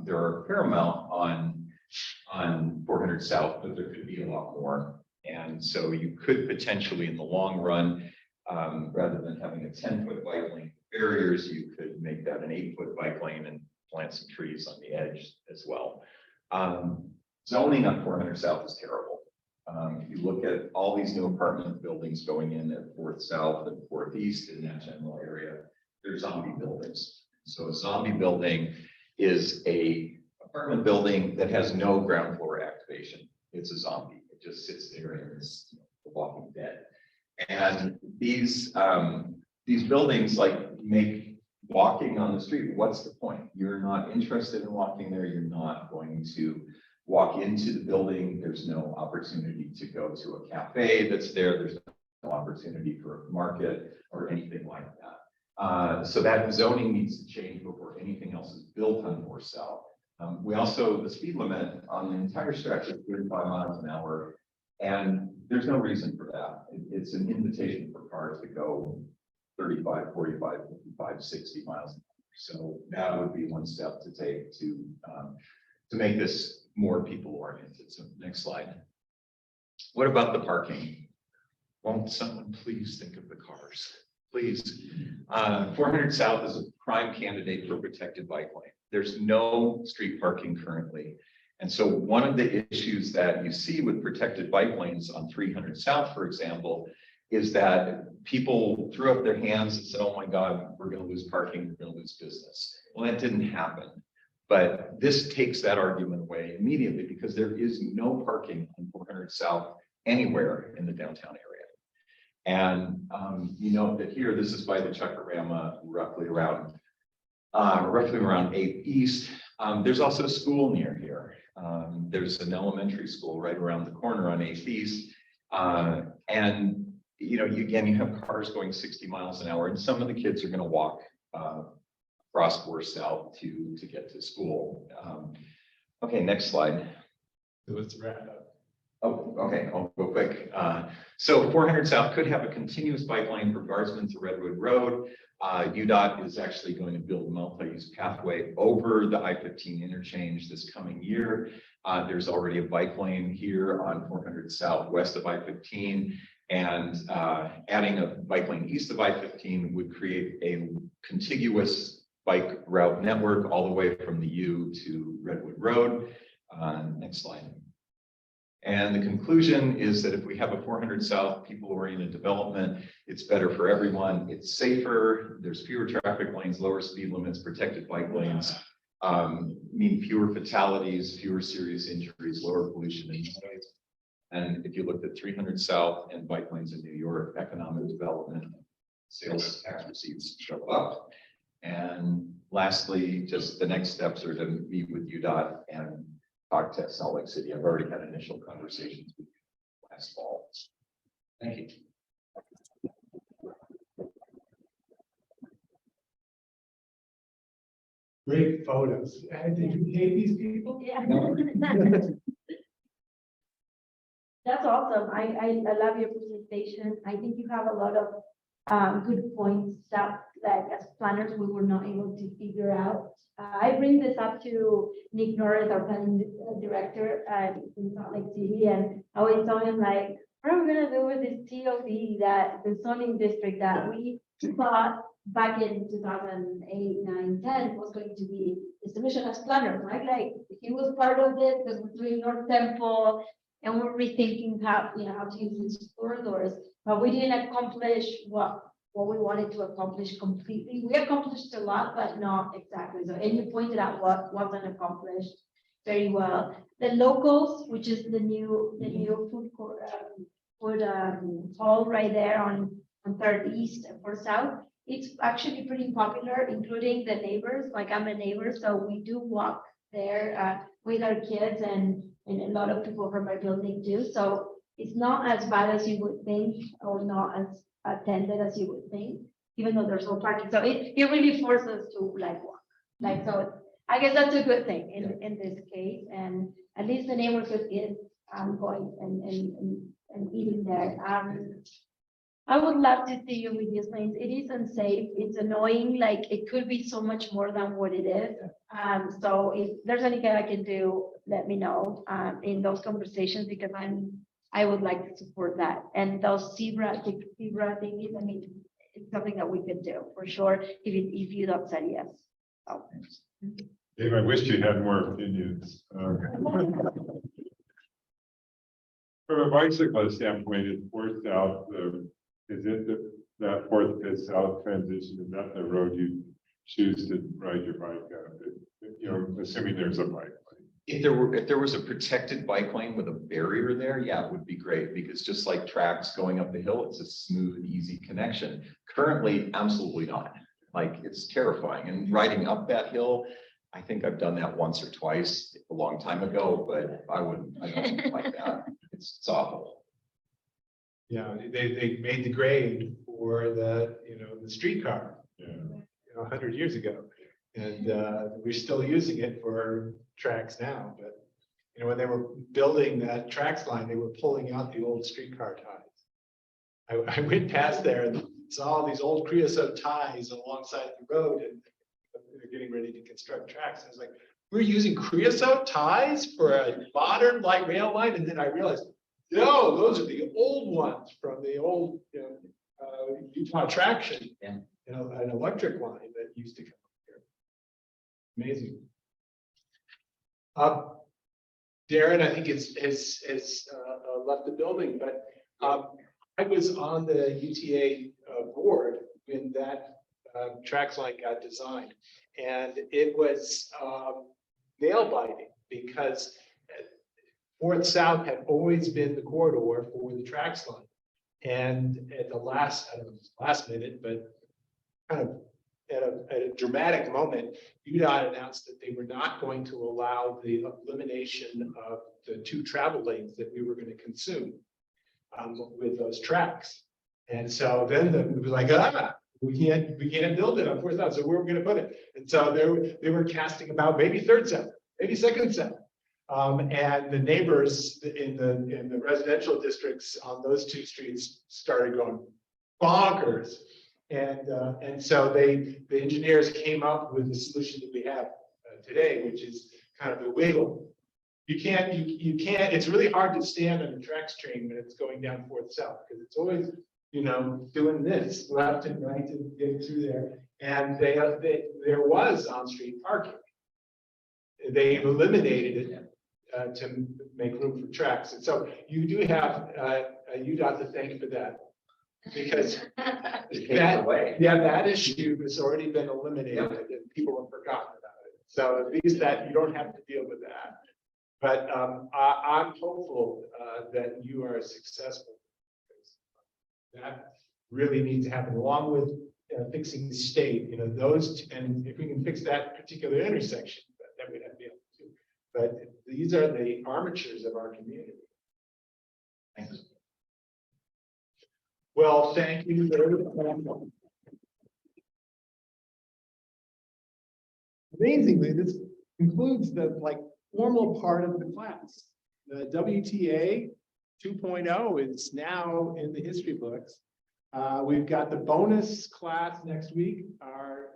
There are a fair amount on 400 South, but there could be a lot more. And so you could potentially, in the long run, rather than having a 10-foot bike lane barriers, you could make that an 8-foot bike lane and plant some trees on the edge as well. Zoning on 400 South is terrible. If you look at all these new apartment buildings going in at 4th South and 4th East in that general area, they're zombie buildings. So a zombie building is a apartment building that has no ground floor activation. It's a zombie. It just sits there and is the Walking Dead. And these buildings make walking on the street. What's the point? You're not interested in walking there. You're not going to walk into the building. There's no opportunity to go to a cafe that's there. There's no opportunity for a market or anything like that. So that zoning needs to change before anything else is built on 4 South. We also, the speed limit on the entire stretch is 35 miles an hour, and there's no reason for that. It's an invitation for cars to go 35, 45, 55, 60 miles an hour. So that would be one step to take to make this more people oriented. So next slide. What about the parking? Won't someone please think of the cars? Please. 400 South is a prime candidate for protected bike lane. There's no street parking currently. And so one of the issues that you see with protected bike lanes on 300 South, for example, is that people threw up their hands and said, oh my God, we're gonna lose parking, we're gonna lose business. Well, that didn't happen. But this takes that argument away immediately because there is no parking on 400 South anywhere in the downtown area. And you note that here, this is by the Chuckarama, roughly around 8th East. There's also a school near here. There's an elementary school right around the corner on 8th East. And you have cars going 60 miles an hour, and some of the kids are going to walk across 4 South to get to school. Okay, next slide. So let's wrap up. Oh, okay, I'll go quick. So 400 South could have a continuous bike lane from Guardsman to Redwood Road. UDOT is actually going to build a multi-use pathway over the I-15 interchange this coming year. There's already a bike lane here on 400 South west of I-15, and adding a bike lane east of I-15 would create a contiguous bike route network all the way from the U to Redwood Road. Next slide. And the conclusion is that if we have a 400 South people-oriented development, it's better for everyone. It's safer. There's fewer traffic lanes, lower speed limits, protected bike lanes, mean fewer fatalities, fewer serious injuries, lower pollution and noise. And if you looked at 300 South and bike lanes in New York, economic development, sales tax receipts show up. And lastly, just the next steps are to meet with UDOT and talk to Salt Lake City. I've already had initial conversations with you last fall. Thank you. Great photos. Did you pay these people? Yeah. That's awesome. I love your presentation. I think you have a lot of good points that like as planners we were not able to figure out. I bring this up to Nick Norris, our planning director in Salt Lake City, and I always tell him like, what are we gonna do with this TOD, that the zoning district that we thought back in 2008, 9, 10 was going to be distribution as planners, right? Like he was part of it because we're doing North Temple and we're rethinking how to use these corridors, but we didn't accomplish what we wanted to accomplish completely. We accomplished a lot, but not exactly. So, and you pointed out what wasn't accomplished very well. The locals, which is the new food court, hall right there on 3rd East and 4th South. It's actually pretty popular, including the neighbors. Like I'm a neighbor, so we do walk there with our kids, and a lot of people from my building do. So it's not as bad as you would think, or not as attended as you would think, even though there's no parking. So it really forces us to like walk. Like, so I guess that's a good thing in this case. And at least the neighborhood is going and eating there. I would love to see you with these lanes. It is unsafe. It's annoying. Like it could be so much more than what it is. So if there's anything I can do, let me know in those conversations, because I would like to support that. And those zebra thingies, I mean, it's something that we could do for sure if you don't say yes. So. Dave, I wish you had more opinions. From a bicyclist standpoint, it's 4th South, is it that 4th, 5th South transition? Is that the road you choose to ride your bike on? Assuming there's a bike lane. If there was a protected bike lane with a barrier there, yeah, it would be great, because just like tracks going up the hill, it's a smooth, easy connection. Currently, absolutely not. Like it's terrifying. And riding up that hill, I think I've done that once or twice a long time ago, but I don't like that. It's awful. Yeah, they made the grade for the streetcar, 100 years ago. And we're still using it for tracks now, but when they were building that tracks line, they were pulling out the old streetcar ties. I went past there and saw all these old creosote ties alongside the road, and they're getting ready to construct tracks. I was like, we're using creosote ties for a modern light rail line, and then I realized, no, those are the old ones from the old Utah Traction, an electric line that used to come. Amazing. Darren, I think has left the building, but I was on the UTA board when that track line got designed. And it was nail biting because North South had always been the corridor for the tracks line. And at the last, I don't know, if it was last minute, but kind of at a dramatic moment, UDOT announced that they were not going to allow the elimination of the 2 travel lanes that we were going to consume with those tracks. And so then it was like, we can't build it on 4th South, so where are we going to put it? And so they were casting about maybe 3rd South, maybe 2nd South. And the neighbors in the residential districts on those 2 streets started going bonkers. And so the engineers came up with the solution that we have today, which is kind of the wiggle. You can't, it's really hard to stand on a tracks train when it's going down 4th South, because it's always, doing this left and right to get through there. And there was on-street parking. They've eliminated it to make room for tracks. And so you do have UDOT to thank for that. Because that issue has already been eliminated and people have forgotten about it. So at least that you don't have to deal with that. But I'm hopeful that you are successful. That really needs to happen along with fixing the state, those, and if we can fix that particular intersection, that would be able to. But these are the armatures of our community. Thanks. Well, thank you very much. Amazingly, this concludes the formal part of the class. The WTA 2.0 is now in the history books. We've got the bonus class next week. Our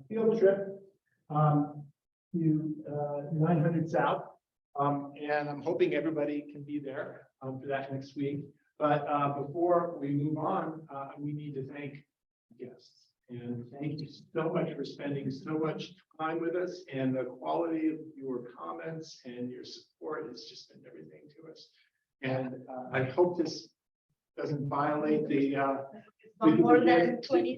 field trip to 900 South. And I'm hoping everybody can be there for that next week. But before we move on, we need to thank guests. And thank you so much for spending so much time with us, and the quality of your comments and your support has just been everything to us. And I hope this doesn't violate the More than $20.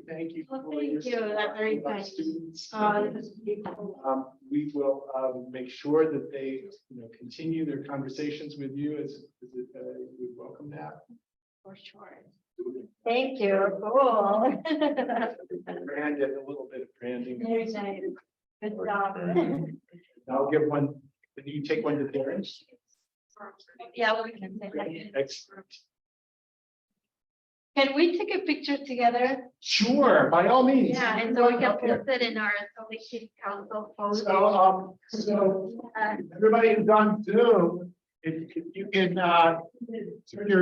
Thank you. Well, thank you. That's very kind. Students. This is beautiful. We will make sure that they continue their conversations with you as we welcome that. For sure. Thank you. Cool. Branded, a little bit of branding. Very nice. Good job. I'll give one. Can you take one to Darren? Yeah, we can say that. Excellent. Can we take a picture together? Sure, by all means. Yeah, and so we can post it in our Salt Council post. So everybody who's on Zoom, if you can turn your